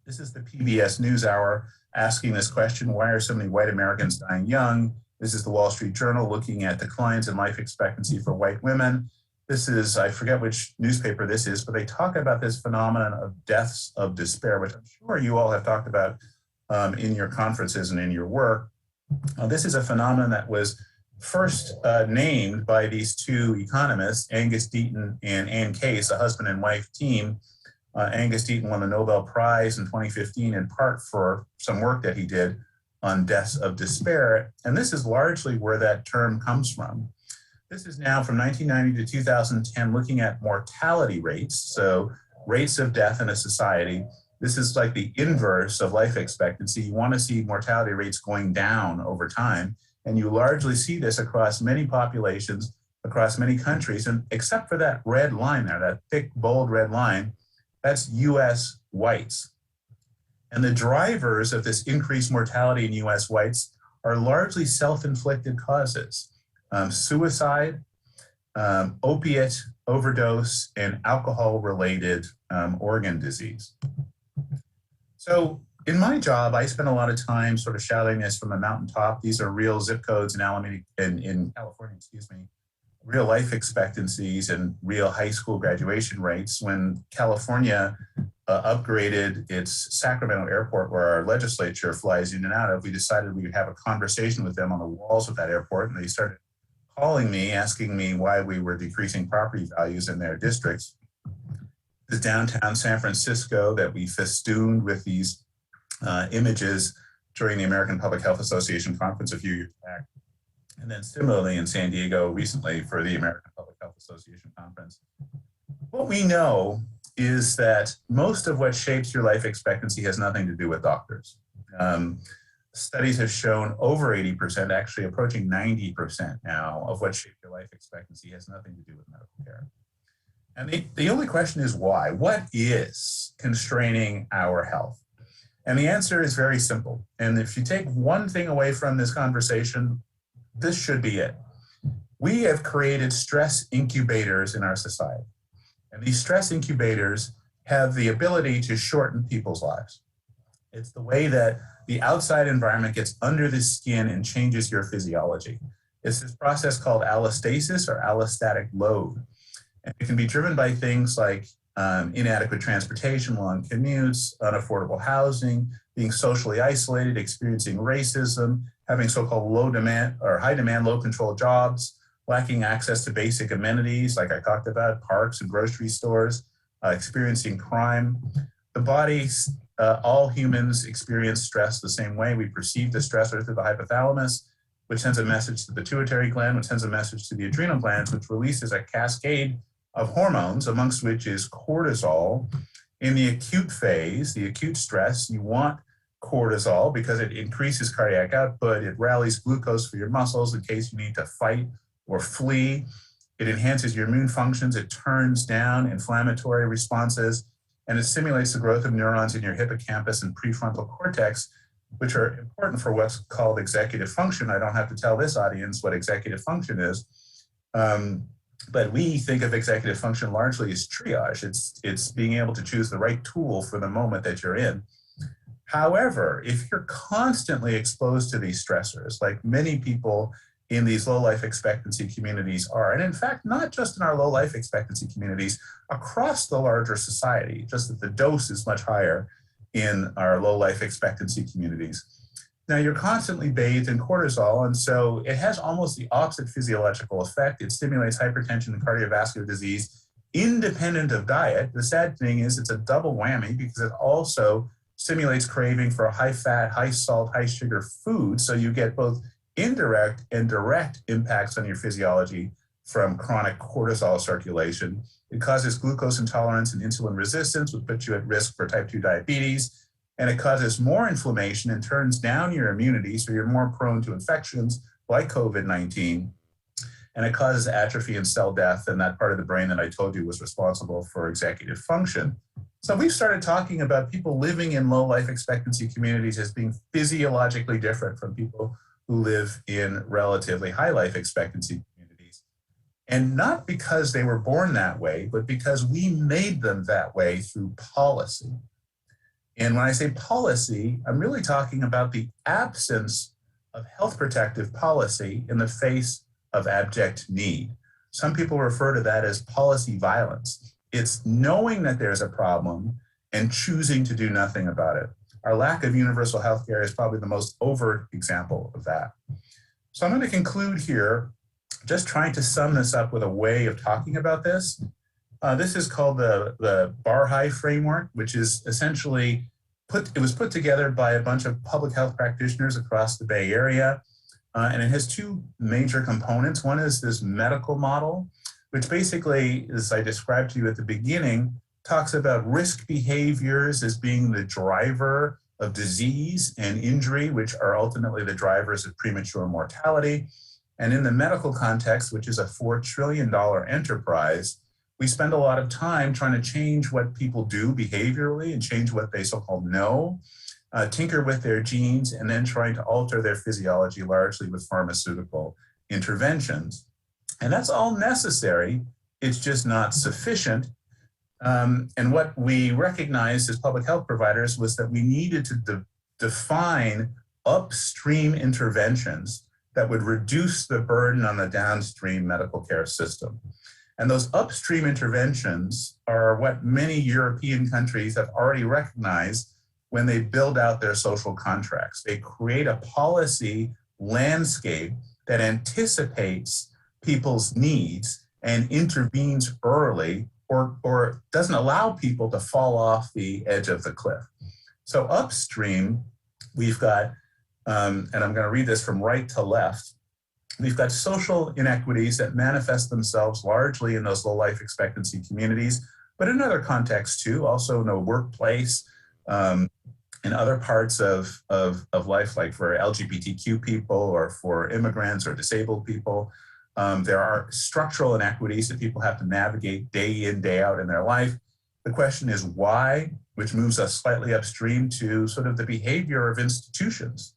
This is the PBS NewsHour asking this question: why are so many white Americans dying young? This is the Wall Street Journal looking at declines in life expectancy for white women. This is, I forget which newspaper this is, but they talk about this phenomenon of deaths of despair, which I'm sure you all have talked about in your conferences and in your work. This is a phenomenon that was first named by these 2 economists, Angus Deaton and Ann Case, a husband and wife team. Angus Deaton won the Nobel Prize in 2015 in part for some work that he did on deaths of despair. And this is largely where that term comes from. This is now from 1990 to 2010, looking at mortality rates, so rates of death in a society. This is like the inverse of life expectancy. You want to see mortality rates going down over time, and you largely see this across many populations, across many countries, and except for that red line there, that thick, bold red line, that's US whites. And the drivers of this increased mortality in US whites are largely self-inflicted causes: suicide, opiate overdose, and alcohol-related organ disease. So in my job, I spend a lot of time sort of shouting this from the mountaintop. These are real zip codes in Alameda, in California, real life expectancies and real high school graduation rates. When California upgraded its Sacramento airport, where our legislature flies in and out of, we decided we would have a conversation with them on the walls of that airport, and they started calling me, asking me why we were decreasing property values in their districts. The downtown San Francisco that we festooned with these images during the American Public Health Association conference a few years back. And then similarly in San Diego recently for the American Public Health Association conference. What we know is that most of what shapes your life expectancy has nothing to do with doctors. Studies have shown over 80%, actually approaching 90% now, of what shapes your life expectancy has nothing to do with medical care. And the only question is why? What is constraining our health? And the answer is very simple. And if you take one thing away from this conversation, this should be it. We have created stress incubators in our society. And these stress incubators have the ability to shorten people's lives. It's the way that the outside environment gets under the skin and changes your physiology. It's this process called allostasis or allostatic load. And it can be driven by things like inadequate transportation, long commutes, unaffordable housing, being socially isolated, experiencing racism, having so-called low demand or high demand, low control jobs, lacking access to basic amenities, like I talked about, parks and grocery stores, experiencing crime. The body, all humans experience stress the same way. We perceive the stressor through the hypothalamus. which sends a message to the pituitary gland, which sends a message to the adrenal glands, which releases a cascade of hormones, amongst which is cortisol. In the acute phase, the acute stress, you want cortisol because it increases cardiac output, it rallies glucose for your muscles in case you need to fight or flee. It enhances your immune functions, it turns down inflammatory responses, and it stimulates the growth of neurons in your hippocampus and prefrontal cortex, which are important for what's called executive function. I don't have to tell this audience what executive function is, but we think of executive function largely as triage. It's being able to choose the right tool for the moment that you're in. However, if you're constantly exposed to these stressors, like many people in these low life expectancy communities are, and in fact, not just in our low life expectancy communities, across the larger society, just that the dose is much higher in our low life expectancy communities. Now, you're constantly bathed in cortisol, and so it has almost the opposite physiological effect. It stimulates hypertension and cardiovascular disease independent of diet. The sad thing is it's a double whammy because it also stimulates craving for high fat, high salt, high sugar food. So you get both indirect and direct impacts on your physiology from chronic cortisol circulation. It causes glucose intolerance and insulin resistance, which puts you at risk for type 2 diabetes. And it causes more inflammation and turns down your immunity, so you're more prone to infections like COVID-19. And it causes atrophy and cell death, and that part of the brain that I told you was responsible for executive function. So we've started talking about people living in low life expectancy communities as being physiologically different from people who live in relatively high life expectancy communities. And not because they were born that way, but because we made them that way through policy. And when I say policy, I'm really talking about the absence of health protective policy in the face of abject need. Some people refer to that as policy violence. It's knowing that there's a problem and choosing to do nothing about it. Our lack of universal health care is probably the most overt example of that. So I'm going to conclude here, just trying to sum this up with a way of talking about this. This is called the Barhai framework, which is essentially it was put together by a bunch of public health practitioners across the Bay Area. And it has two major components. One is this medical model, which basically, as I described to you at the beginning, talks about risk behaviors as being the driver of disease and injury, which are ultimately the drivers of premature mortality. And in the medical context, which is a $4 trillion enterprise, we spend a lot of time trying to change what people do behaviorally and change what they so-called know, tinker with their genes, and then trying to alter their physiology largely with pharmaceutical interventions. And that's all necessary. It's just not sufficient. And what we recognized as public health providers was that we needed to define upstream interventions that would reduce the burden on the downstream medical care system. And those upstream interventions are what many European countries have already recognized when they build out their social contracts. They create a policy landscape that anticipates people's needs and intervenes early, or doesn't allow people to fall off the edge of the cliff. So upstream, we've got, and I'm going to read this from right to left, we've got social inequities that manifest themselves largely in those low life expectancy communities, but in other contexts too, also in the workplace, in other parts of life, like for LGBTQ people or for immigrants or disabled people. There are structural inequities that people have to navigate day in, day out in their life. The question is why, which moves us slightly upstream to sort of the behavior of institutions,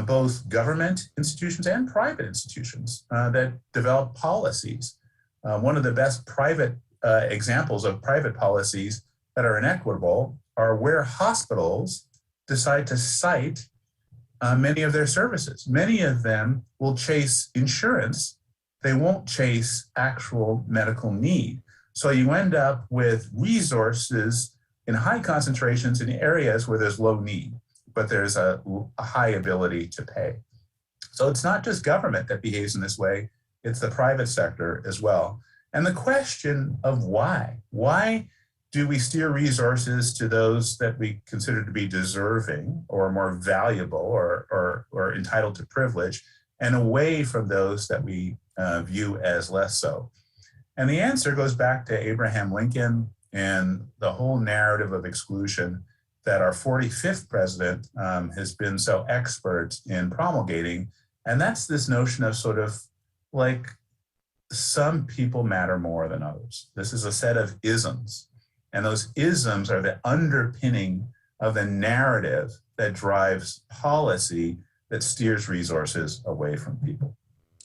both government institutions and private institutions that develop policies. One of the best private examples of private policies that are inequitable are where hospitals decide to cite many of their services. Many of them will chase insurance. They won't chase actual medical need. So you end up with resources in high concentrations in areas where there's low need, but there's a high ability to pay. So it's not just government that behaves in this way, it's the private sector as well. And the question of why do we steer resources to those that we consider to be deserving or more valuable or entitled to privilege, and away from those that we view as less so? And the answer goes back to Abraham Lincoln and the whole narrative of exclusion that our 45th president has been so expert in promulgating. And that's this notion of sort of like, some people matter more than others. This is a set of isms. And those isms are the underpinning of the narrative that drives policy that steers resources away from people.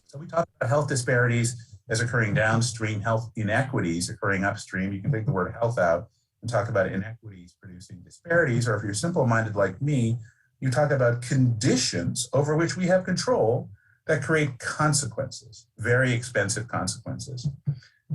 So we talk about health disparities as occurring downstream, health inequities occurring upstream. You can take the word health out and talk about inequities producing disparities, or if you're simple-minded like me, you talk about conditions over which we have control that create consequences, very expensive consequences.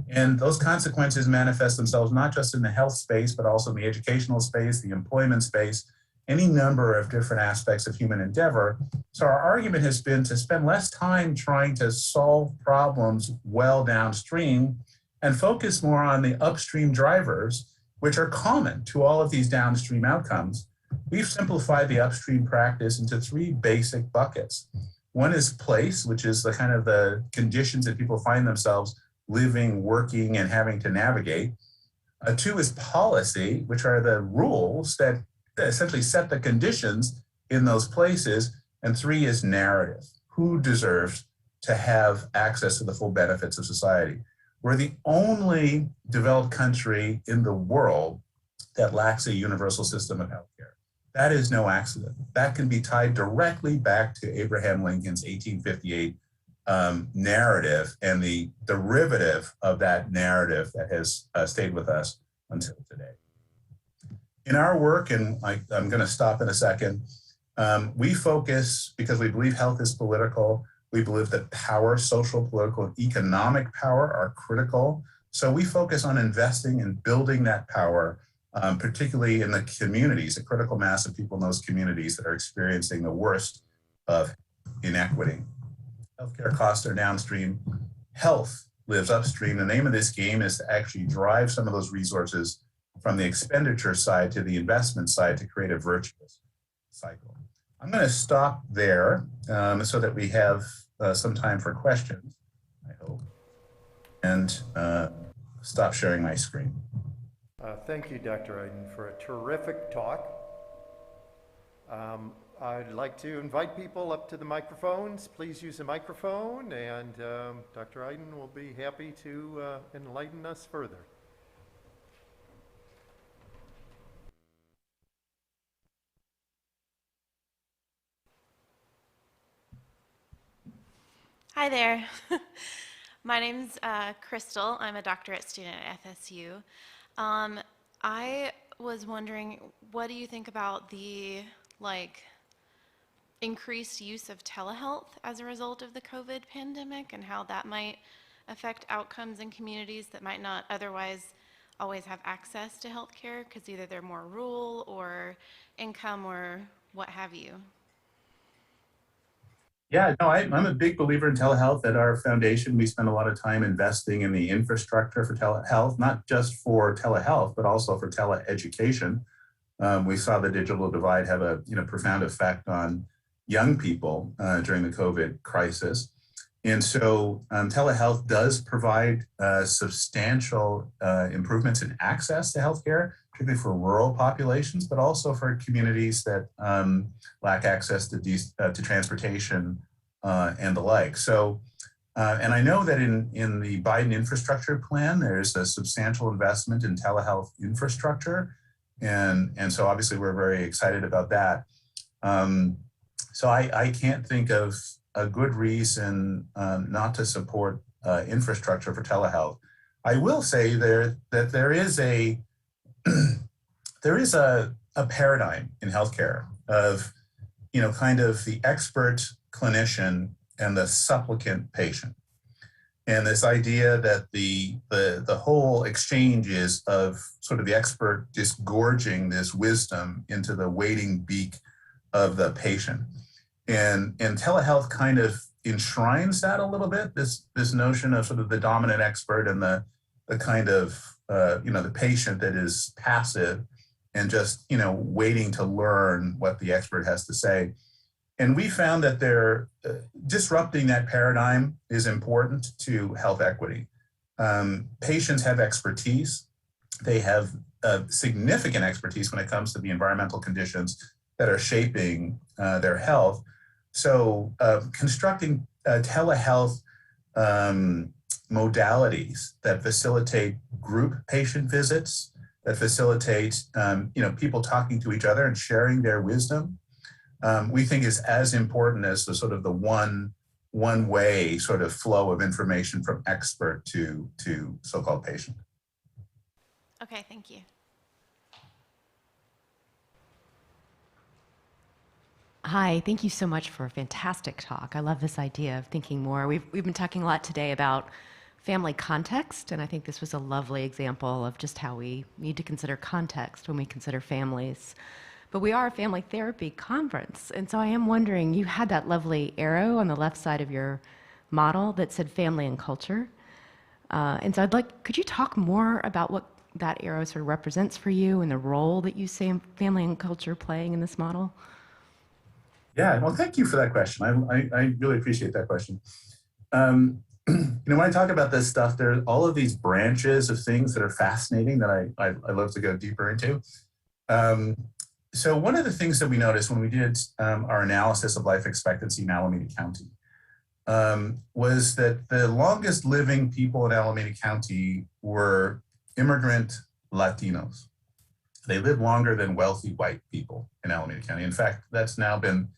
And those consequences manifest themselves not just in the health space, but also in the educational space, the employment space, any number of different aspects of human endeavor. So our argument has been to spend less time trying to solve problems well downstream and focus more on the upstream drivers, which are common to all of these downstream outcomes. We've simplified the upstream practice into three basic buckets. One is place, which is the kind of the conditions that people find themselves living, working, and having to navigate. Two is policy, which are the rules that essentially set the conditions in those places. And three is narrative. Who deserves to have access to the full benefits of society? We're the only developed country in the world that lacks a universal system of healthcare. That is no accident. That can be tied directly back to Abraham Lincoln's 1858 narrative and the derivative of that narrative that has stayed with us until today. In our work, and I'm going to stop in a second, we focus, because we believe health is political, we believe that power, social, political, and economic power are critical. So we focus on investing and building that power, particularly in the communities, a critical mass of people in those communities that are experiencing the worst of inequity. Healthcare costs are downstream. Health lives upstream. The name of this game is to actually drive some of those resources from the expenditure side to the investment side to create a virtuous cycle. I'm going to stop there so that we have some time for questions, I hope, and stop sharing my screen. Thank you, Dr. Eiden, for a terrific talk. I'd like to invite people up to the microphones. Please use the microphone, and Dr. Eiden will be happy to enlighten us further. Hi there. My name's Crystal. I'm a doctorate student at FSU. I was wondering, what do you think about the increased use of telehealth as a result of the COVID pandemic, and how that might affect outcomes in communities that might not otherwise always have access to healthcare because either they're more rural or income or what have you? Yeah, no, I'm a big believer in telehealth. At our foundation, we spend a lot of time investing in the infrastructure for telehealth, not just for telehealth, but also for teleeducation. We saw the digital divide have a profound effect on young people during the COVID crisis. And so telehealth does provide substantial improvements in access to healthcare, particularly for rural populations, but also for communities that lack access to transportation and the like. So, and I know that in the Biden infrastructure plan, there's a substantial investment in telehealth infrastructure. And so obviously we're very excited about that. So I can't think of a good reason not to support infrastructure for telehealth. I will say that there is a paradigm in healthcare of kind of the expert clinician and the supplicant patient, and this idea that the whole exchange is of sort of the expert disgorging this wisdom into the waiting beak of the patient. And telehealth kind of enshrines that a little bit, this notion of sort of the dominant expert and the kind of, the patient that is passive and just, waiting to learn what the expert has to say. And we found that disrupting that paradigm is important to health equity. Patients have expertise. They have significant expertise when it comes to the environmental conditions that are shaping their health. So constructing telehealth modalities that facilitate group patient visits, that facilitate people talking to each other and sharing their wisdom, we think is as important as the sort of the one-way sort of flow of information from expert to so-called patient. Okay, thank you. Hi, thank you so much for a fantastic talk. I love this idea of thinking more. We've been talking a lot today about family context, and I think this was a lovely example of just how we need to consider context when we consider families. But we are a family therapy conference, and so I am wondering, you had that lovely arrow on the left side of your model that said family and culture. And so could you talk more about what that arrow sort of represents for you and the role that you see family and culture playing in this model? Yeah, well, thank you for that question. I really appreciate that question. When I talk about this stuff, there's all of these branches of things that are fascinating that I love to go deeper into. So one of the things that we noticed when we did our analysis of life expectancy in Alameda County was that the longest living people in Alameda County were immigrant Latinos. They live longer than wealthy white people in Alameda County. In fact, that's now been,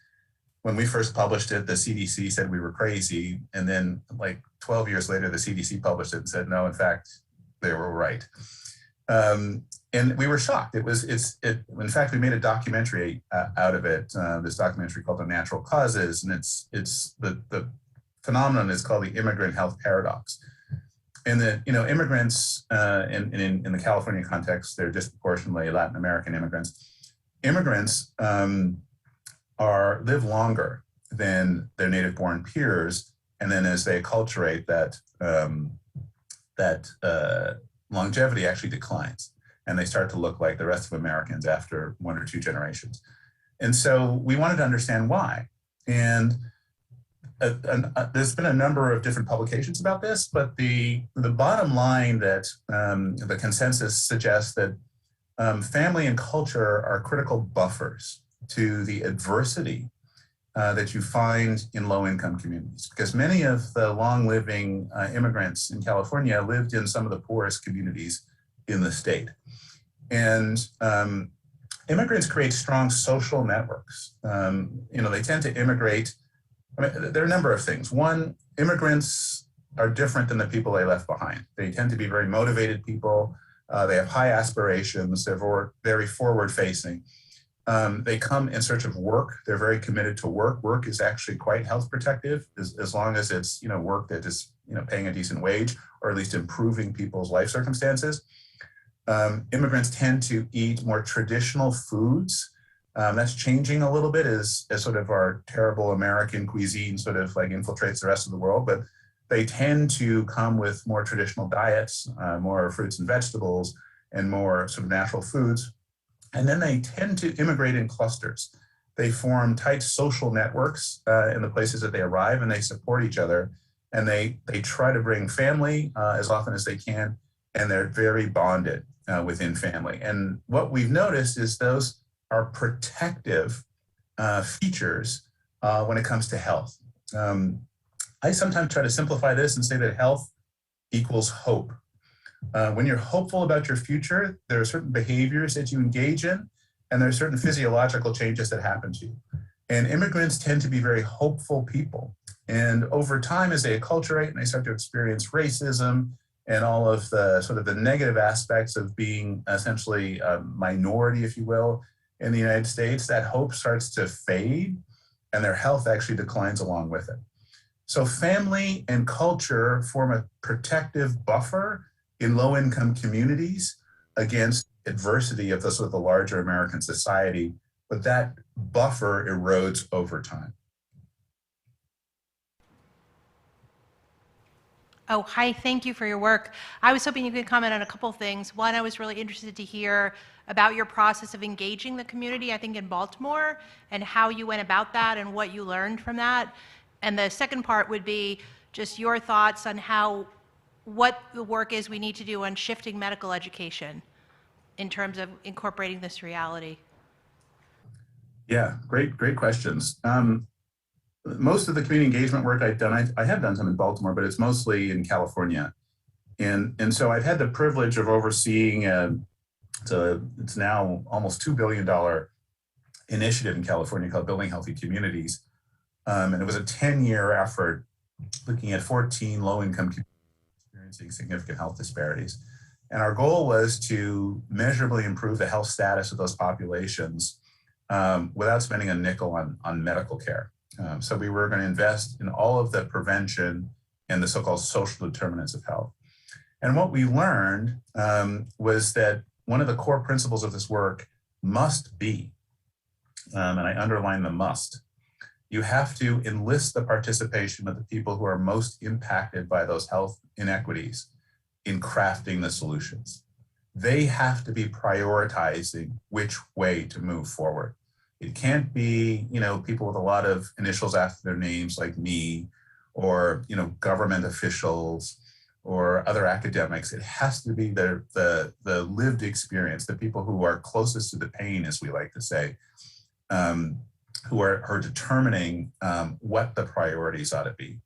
when we first published it, the CDC said we were crazy. And then like 12 years later, the CDC published it and said, no, in fact, they were right. And we were shocked. In fact, we made a documentary out of it, this documentary called The Natural Causes. And the phenomenon is called the immigrant health paradox. And that, immigrants in the California context, they're disproportionately Latin American immigrants. Immigrants live longer than their native-born peers, and then as they acculturate, that longevity actually declines, and they start to look like the rest of Americans after 1 or 2 generations. And so we wanted to understand why. And there's been a number of different publications about this, but the bottom line that the consensus suggests that family and culture are critical buffers to the adversity that you find in low-income communities, because many of the long-living immigrants in California lived in some of the poorest communities in the state. And immigrants create strong social networks. They tend to immigrate. I mean, there are a number of things. One, immigrants are different than the people they left behind. They tend to be very motivated people. They have high aspirations. They're very forward-facing. They come in search of work. They're very committed to work. Work is actually quite health protective, as long as it's work that is paying a decent wage, or at least improving people's life circumstances. Immigrants tend to eat more traditional foods. That's changing a little bit as sort of our terrible American cuisine sort of like infiltrates the rest of the world, but they tend to come with more traditional diets, more fruits and vegetables, and more sort of natural foods. And then they tend to immigrate in clusters. They form tight social networks in the places that they arrive, and they support each other. And they try to bring family as often as they can, and they're very bonded within family. And what we've noticed is those are protective features when it comes to health. I sometimes try to simplify this and say that health equals hope. When you're hopeful about your future, there are certain behaviors that you engage in, and there are certain physiological changes that happen to you. And immigrants tend to be very hopeful people. And over time, as they acculturate and they start to experience racism and all of the sort of the negative aspects of being essentially a minority, if you will, in the United States, that hope starts to fade, and their health actually declines along with it. So family and culture form a protective buffer in low-income communities against adversity of the sort of the larger American society, but that buffer erodes over time. Oh, hi, thank you for your work. I was hoping you could comment on a couple things. One, I was really interested to hear about your process of engaging the community, I think in Baltimore, and how you went about that and what you learned from that. And the second part would be just your thoughts on what the work is we need to do on shifting medical education in terms of incorporating this reality. Yeah, great questions. Most of the community engagement work I've done, I have done some in Baltimore, but it's mostly in California. And so I've had the privilege of overseeing it's now almost $2 billion initiative in California called Building Healthy Communities. And it was a 10-year effort looking at 14 low-income communities experiencing significant health disparities. And our goal was to measurably improve the health status of those populations without spending a nickel on medical care. So we were going to invest in all of the prevention and the so-called social determinants of health. And what we learned was that one of the core principles of this work must be, and I underline the must, you have to enlist the participation of the people who are most impacted by those health inequities in crafting the solutions. They have to be prioritizing which way to move forward. It can't be, people with a lot of initials after their names like me, or, government officials or other academics. It has to be the lived experience, the people who are closest to the pain, as we like to say, who are determining what the priorities ought to be.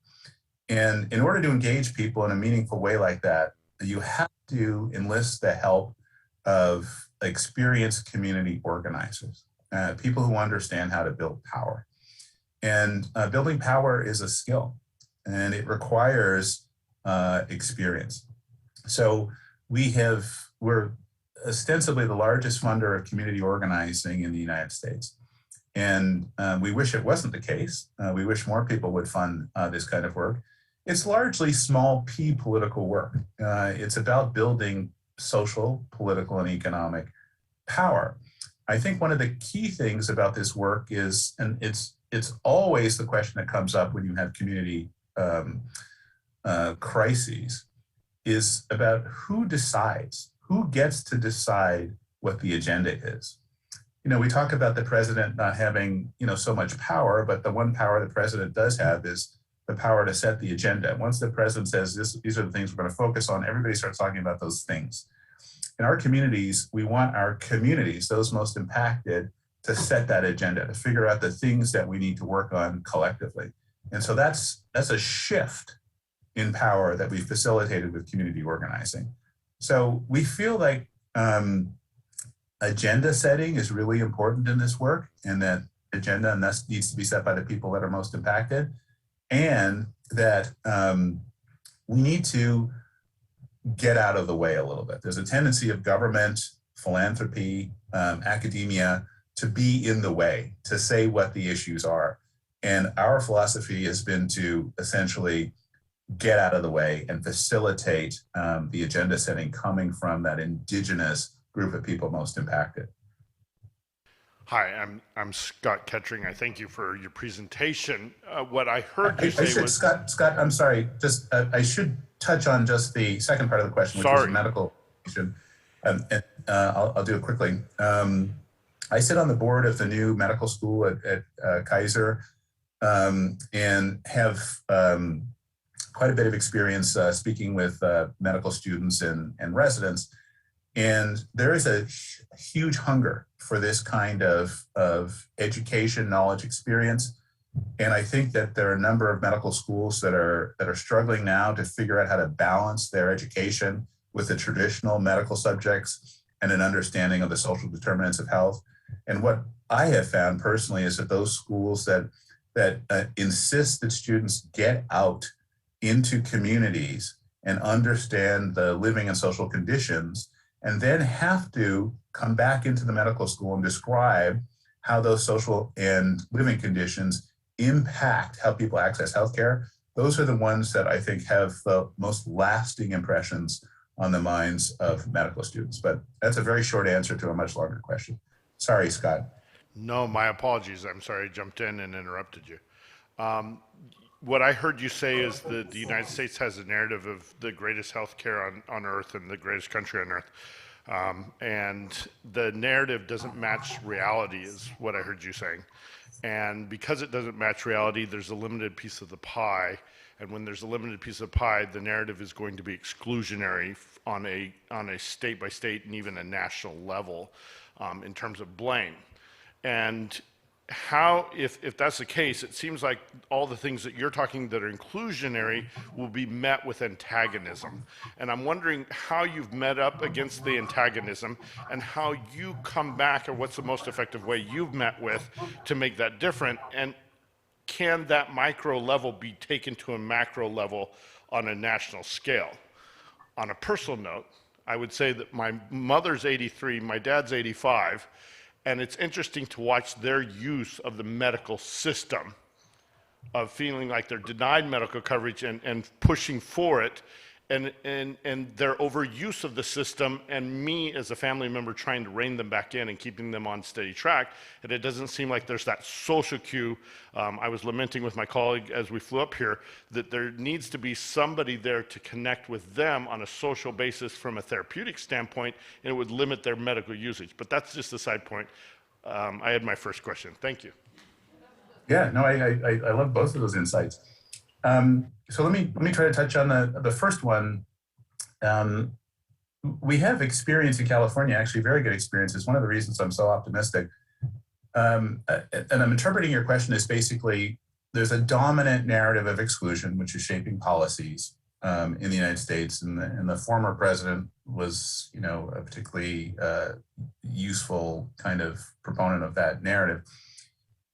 And in order to engage people in a meaningful way like that, you have to enlist the help of experienced community organizers, people who understand how to build power. And building power is a skill, and it requires experience. So we're ostensibly the largest funder of community organizing in the United States. And we wish it wasn't the case. We wish more people would fund this kind of work. It's largely small p political work. It's about building social, political, and economic power. I think one of the key things about this work is, and it's always the question that comes up when you have community crises, is about who decides, who gets to decide what the agenda is. We talk about the president not having, so much power, but the one power the president does have is the power to set the agenda. Once the president says these are the things we're going to focus on, everybody starts talking about those things. In our communities, we want our communities, those most impacted, to set that agenda, to figure out the things that we need to work on collectively. And so that's a shift in power that we've facilitated with community organizing. So we feel like agenda setting is really important in this work, and that agenda and thus needs to be set by the people that are most impacted, and that we need to get out of the way a little bit. There's a tendency of government, philanthropy, academia to be in the way, to say what the issues are. And our philosophy has been to essentially get out of the way and facilitate the agenda setting coming from that indigenous group of people most impacted. Hi, I'm Scott Kettering. I thank you for your presentation. What I heard you say was... Scott, I'm sorry, just I should touch on just the second part of the question, which was medical education. And I'll do it quickly. I sit on the board of the new medical school at Kaiser, and have quite a bit of experience speaking with medical students and residents. And there is a huge hunger for this kind of education, knowledge, experience. And I think that there are a number of medical schools that are struggling now to figure out how to balance their education with the traditional medical subjects and an understanding of the social determinants of health. And what I have found personally is that those schools that insist that students get out into communities and understand the living and social conditions, and then have to come back into the medical school and describe how those social and living conditions impact how people access healthcare. Those are the ones that I think have the most lasting impressions on the minds of medical students. But that's a very short answer to a much longer question. Sorry, Scott. No, my apologies. I'm sorry I jumped in and interrupted you. what I heard you say is that the United States has a narrative of the greatest healthcare on earth and the greatest country on earth. And the narrative doesn't match reality is what I heard you saying. And because it doesn't match reality, there's a limited piece of the pie. And when there's a limited piece of pie, the narrative is going to be exclusionary on a state by state and even a national level in terms of blame. And how, if that's the case, it seems like all the things that you're talking that are inclusionary will be met with antagonism. And I'm wondering how you've met up against the antagonism and how you come back, or what's the most effective way you've met with to make that different. And can that micro level be taken to a macro level on a national scale? On a personal note, I would say that my mother's 83, my dad's 85, and it's interesting to watch their use of the medical system, of feeling like they're denied medical coverage and pushing for it, and their overuse of the system, and me as a family member trying to rein them back in and keeping them on steady track. And it doesn't seem like there's that social cue. I was lamenting with my colleague as we flew up here that there needs to be somebody there to connect with them on a social basis from a therapeutic standpoint, and it would limit their medical usage. But that's just a side point. I had my first question. Thank you. Yeah, no, I love both of those insights. So let me try to touch on the first one. We have experience in California, actually very good experience. It's one of the reasons I'm so optimistic. And I'm interpreting your question as basically there's a dominant narrative of exclusion, which is shaping policies in the United States. And the former president was, a particularly useful kind of proponent of that narrative.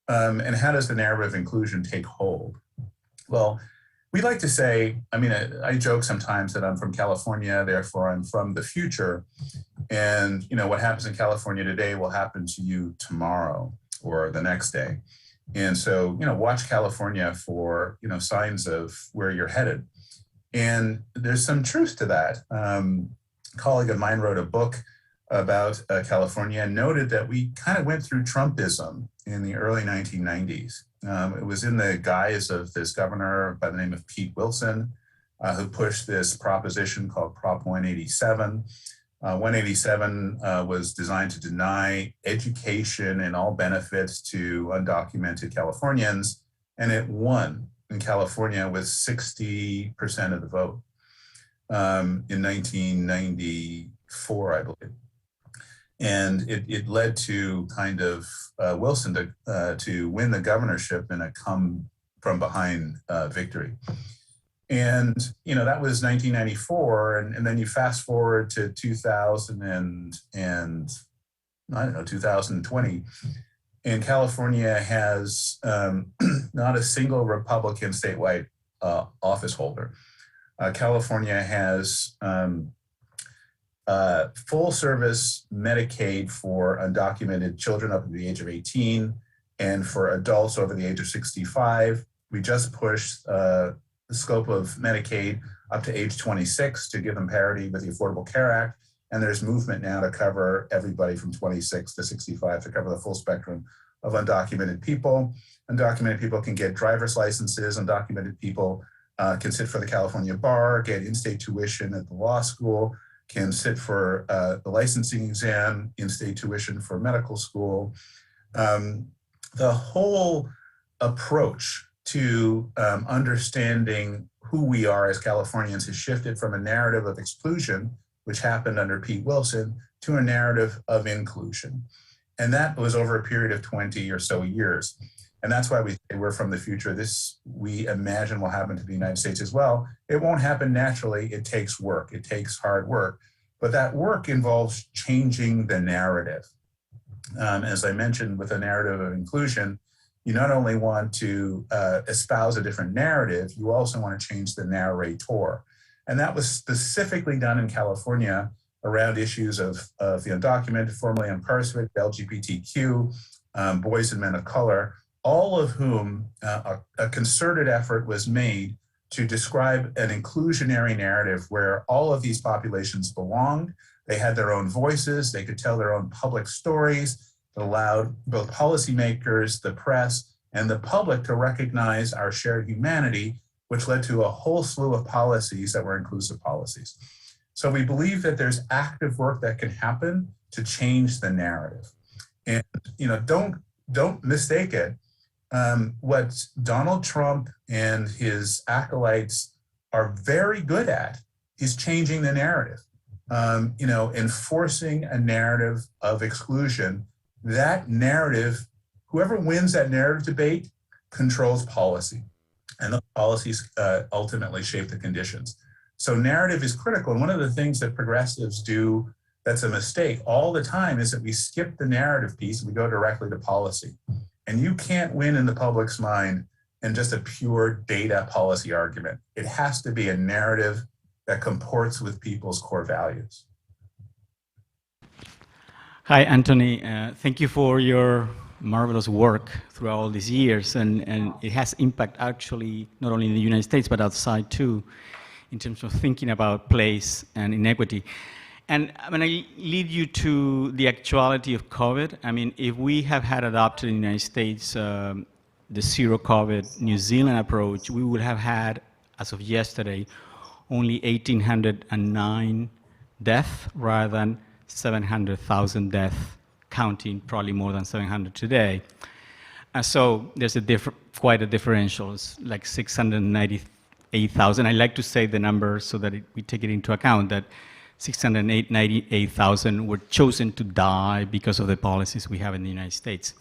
And how does the narrative of inclusion take hold? Well, we like to say, I joke sometimes that I'm from California, therefore I'm from the future. And, what happens in California today will happen to you tomorrow or the next day. And so, watch California for, signs of where you're headed. And there's some truth to that. A colleague of mine wrote a book about California and noted that we kind of went through Trumpism in the early 1990s. It was in the guise of this governor by the name of Pete Wilson, who pushed this proposition called Prop 187. 187 was designed to deny education and all benefits to undocumented Californians, and it won in California with 60% of the vote in 1994, I believe. And it led to kind of Wilson to win the governorship in a come from behind victory. And, that was 1994. And then you fast forward to 2020. And California has not a single Republican statewide office holder. California has full service Medicaid for undocumented children up to the age of 18 and for adults over the age of 65. We just pushed the scope of Medicaid up to age 26 to give them parity with the Affordable Care Act. And there's movement now to cover everybody from 26 to 65 to cover the full spectrum of undocumented people. Undocumented people can get driver's licenses. Undocumented people can sit for the California bar, get in-state tuition at the law school, can sit for the licensing exam, in-state tuition for medical school. The whole approach to understanding who we are as Californians has shifted from a narrative of exclusion, which happened under Pete Wilson, to a narrative of inclusion. And that was over a period of 20 or so years. And that's why we say we're from the future. This, we imagine, will happen to the United States as well. It won't happen naturally. It takes work. It takes hard work. But that work involves changing the narrative. As I mentioned, with a narrative of inclusion, you not only want to espouse a different narrative, you also want to change the narrator. And that was specifically done in California around issues of the undocumented, formerly incarcerated, LGBTQ, boys and men of color, all of whom a concerted effort was made to describe an inclusionary narrative where all of these populations belonged. They had their own voices, they could tell their own public stories. It allowed both policymakers, the press, and the public to recognize our shared humanity, which led to a whole slew of policies that were inclusive policies. So we believe that there's active work that can happen to change the narrative. And don't mistake it. What Donald Trump and his acolytes are very good at is changing the narrative. Enforcing a narrative of exclusion. That narrative, whoever wins that narrative debate controls policy, and the policies ultimately shape the conditions. So narrative is critical. And one of the things that progressives do that's a mistake all the time is that we skip the narrative piece and we go directly to policy. And you can't win in the public's mind in just a pure data policy argument. It has to be a narrative that comports with people's core values. Hi, Anthony. Thank you for your marvelous work throughout all these years. And it has impact actually not only in the United States, but outside too, in terms of thinking about place and inequity. And I'm going to lead you to the actuality of COVID. I mean, if we have had adopted in the United States the zero COVID New Zealand approach, we would have had, as of yesterday, only 1,809 deaths rather than 700,000 deaths, counting probably more than 700 today. So there's quite a differential. It's like 698,000. I like to say the number so that we take it into account that 698,000 were chosen to die because of the policies we have in the United States.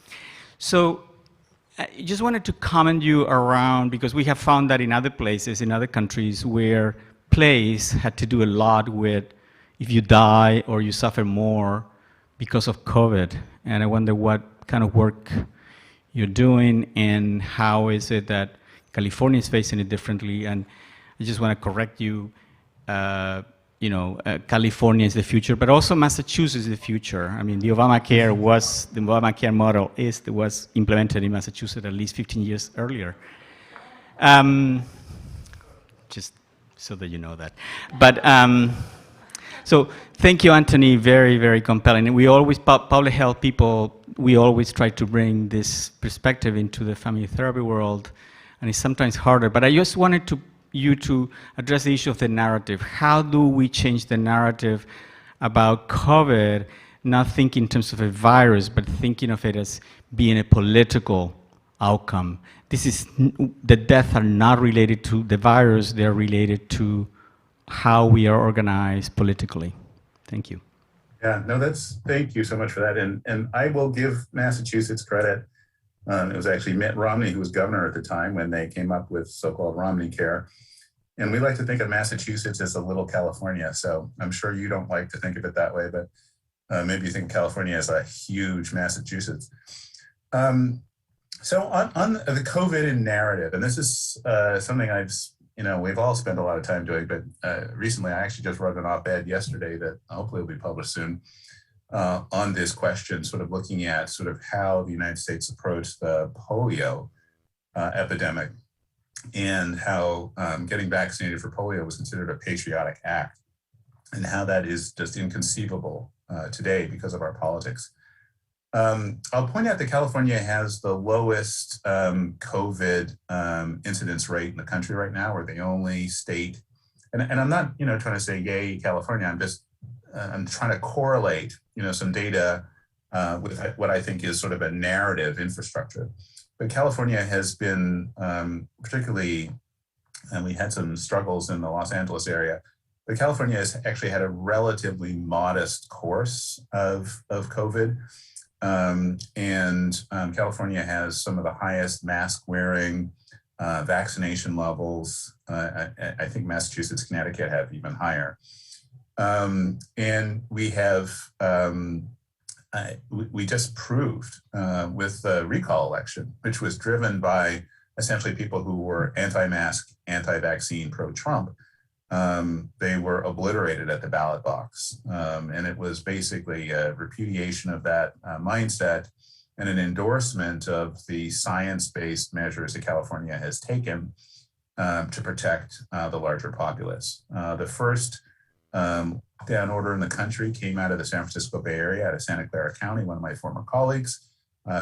So I just wanted to comment you around, because we have found that in other places, in other countries, where place had to do a lot with if you die or you suffer more because of COVID. And I wonder what kind of work you're doing and how is it that California is facing it differently. And I just want to correct you. California is the future, but also Massachusetts is the future. I mean, the Obamacare model was implemented in Massachusetts at least 15 years earlier. Just so that you know that. But so thank you, Anthony. Very, very compelling. And we always, public health people, we always try to bring this perspective into the family therapy world, and it's sometimes harder. But I just wanted you to address the issue of the narrative. How do we change the narrative about COVID, not thinking in terms of a virus, but thinking of it as being a political outcome? The deaths are not related to the virus, they're related to how we are organized politically. Thank you. Yeah, no, thank you so much for that. And I will give Massachusetts credit. It was actually Mitt Romney who was governor at the time when they came up with so-called Romney Care. And we like to think of Massachusetts as a little California. So I'm sure you don't like to think of it that way, but maybe you think of California as a huge Massachusetts. So on the COVID and narrative, and this is something we've all spent a lot of time doing, but recently I actually just wrote an op-ed yesterday that hopefully will be published soon on this question, sort of looking at sort of how the United States approached the polio epidemic and how getting vaccinated for polio was considered a patriotic act, and how that is just inconceivable today because of our politics. I'll point out that California has the lowest COVID incidence rate in the country right now. We're the only state, and I'm not trying to say yay California. I'm trying to correlate some data with what I think is sort of a narrative infrastructure. But California has been particularly, and we had some struggles in the Los Angeles area, but California has actually had a relatively modest course of COVID. California has some of the highest mask wearing, vaccination levels. I think Massachusetts, Connecticut have even higher. And we have, we just proved with the recall election, which was driven by essentially people who were anti-mask, anti-vaccine, pro-Trump. They were obliterated at the ballot box. And it was basically a repudiation of that mindset and an endorsement of the science-based measures that California has taken to protect the larger populace. The first lockdown order in the country came out of the San Francisco Bay Area, out of Santa Clara County, one of my former colleagues.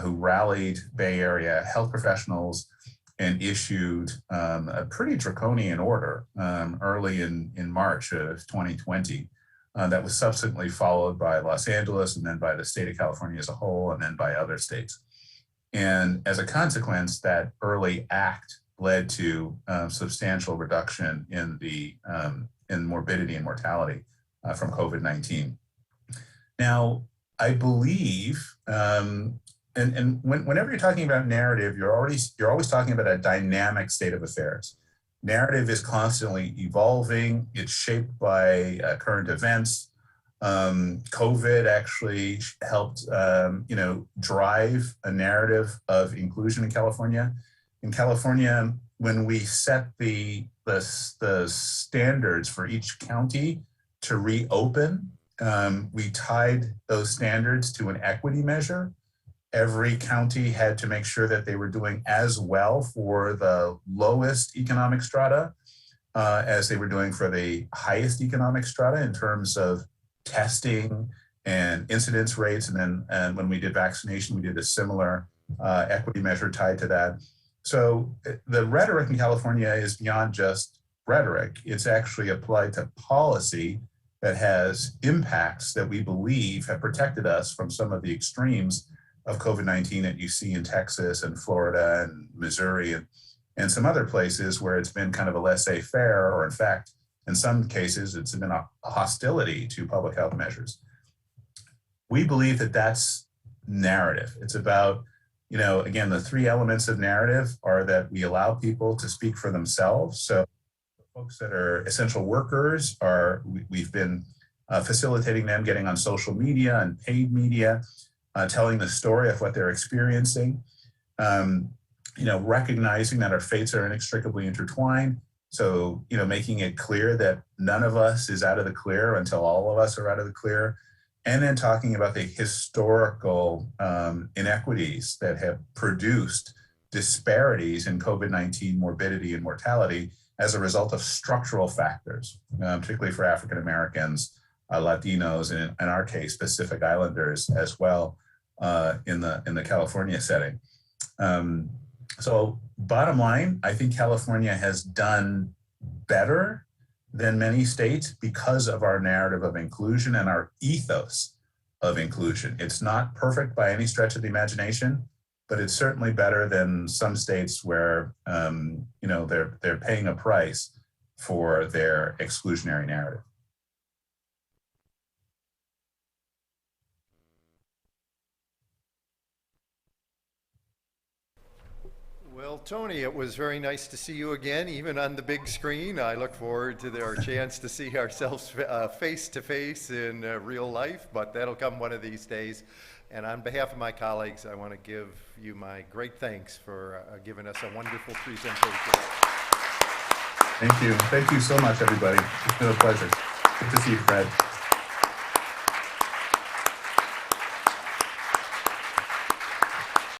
who rallied Bay Area health professionals and issued a pretty draconian order early in March of 2020 that was subsequently followed by Los Angeles and then by the state of California as a whole and then by other states. And as a consequence, that early act led to substantial reduction in the in morbidity and mortality from COVID-19. Now, I believe, whenever you're talking about narrative, you're always talking about a dynamic state of affairs. Narrative is constantly evolving. It's shaped by current events. COVID actually helped, drive a narrative of inclusion in California. In California, when we set the standards for each county to reopen, we tied those standards to an equity measure. Every county had to make sure that they were doing as well for the lowest economic strata as they were doing for the highest economic strata in terms of testing and incidence rates. And then when we did vaccination, we did a similar equity measure tied to that. So the rhetoric in California is beyond just rhetoric. It's actually applied to policy that has impacts that we believe have protected us from some of the extremes of COVID-19 that you see in Texas and Florida and Missouri and some other places where it's been kind of a laissez-faire, or in fact, in some cases, it's been a hostility to public health measures. We believe that that's narrative. It's about, again, the three elements of narrative are that we allow people to speak for themselves. So folks that are essential workers we've been facilitating them getting on social media and paid media, telling the story of what they're experiencing, recognizing that our fates are inextricably intertwined. So, making it clear that none of us is out of the clear until all of us are out of the clear. And then talking about the historical inequities that have produced disparities in COVID-19 morbidity and mortality as a result of structural factors, particularly for African Americans, Latinos, and in our case, Pacific Islanders as well in the California setting. So bottom line, I think California has done better than many states because of our narrative of inclusion and our ethos of inclusion. It's not perfect by any stretch of the imagination, but it's certainly better than some states where they're paying a price for their exclusionary narrative. Well, Tony, it was very nice to see you again, even on the big screen. I look forward to our chance to see ourselves face to face in real life, but that'll come one of these days. And on behalf of my colleagues, I want to give you my great thanks for giving us a wonderful presentation. Thank you. Thank you so much, everybody. It's been a pleasure. Good to see you, Fred.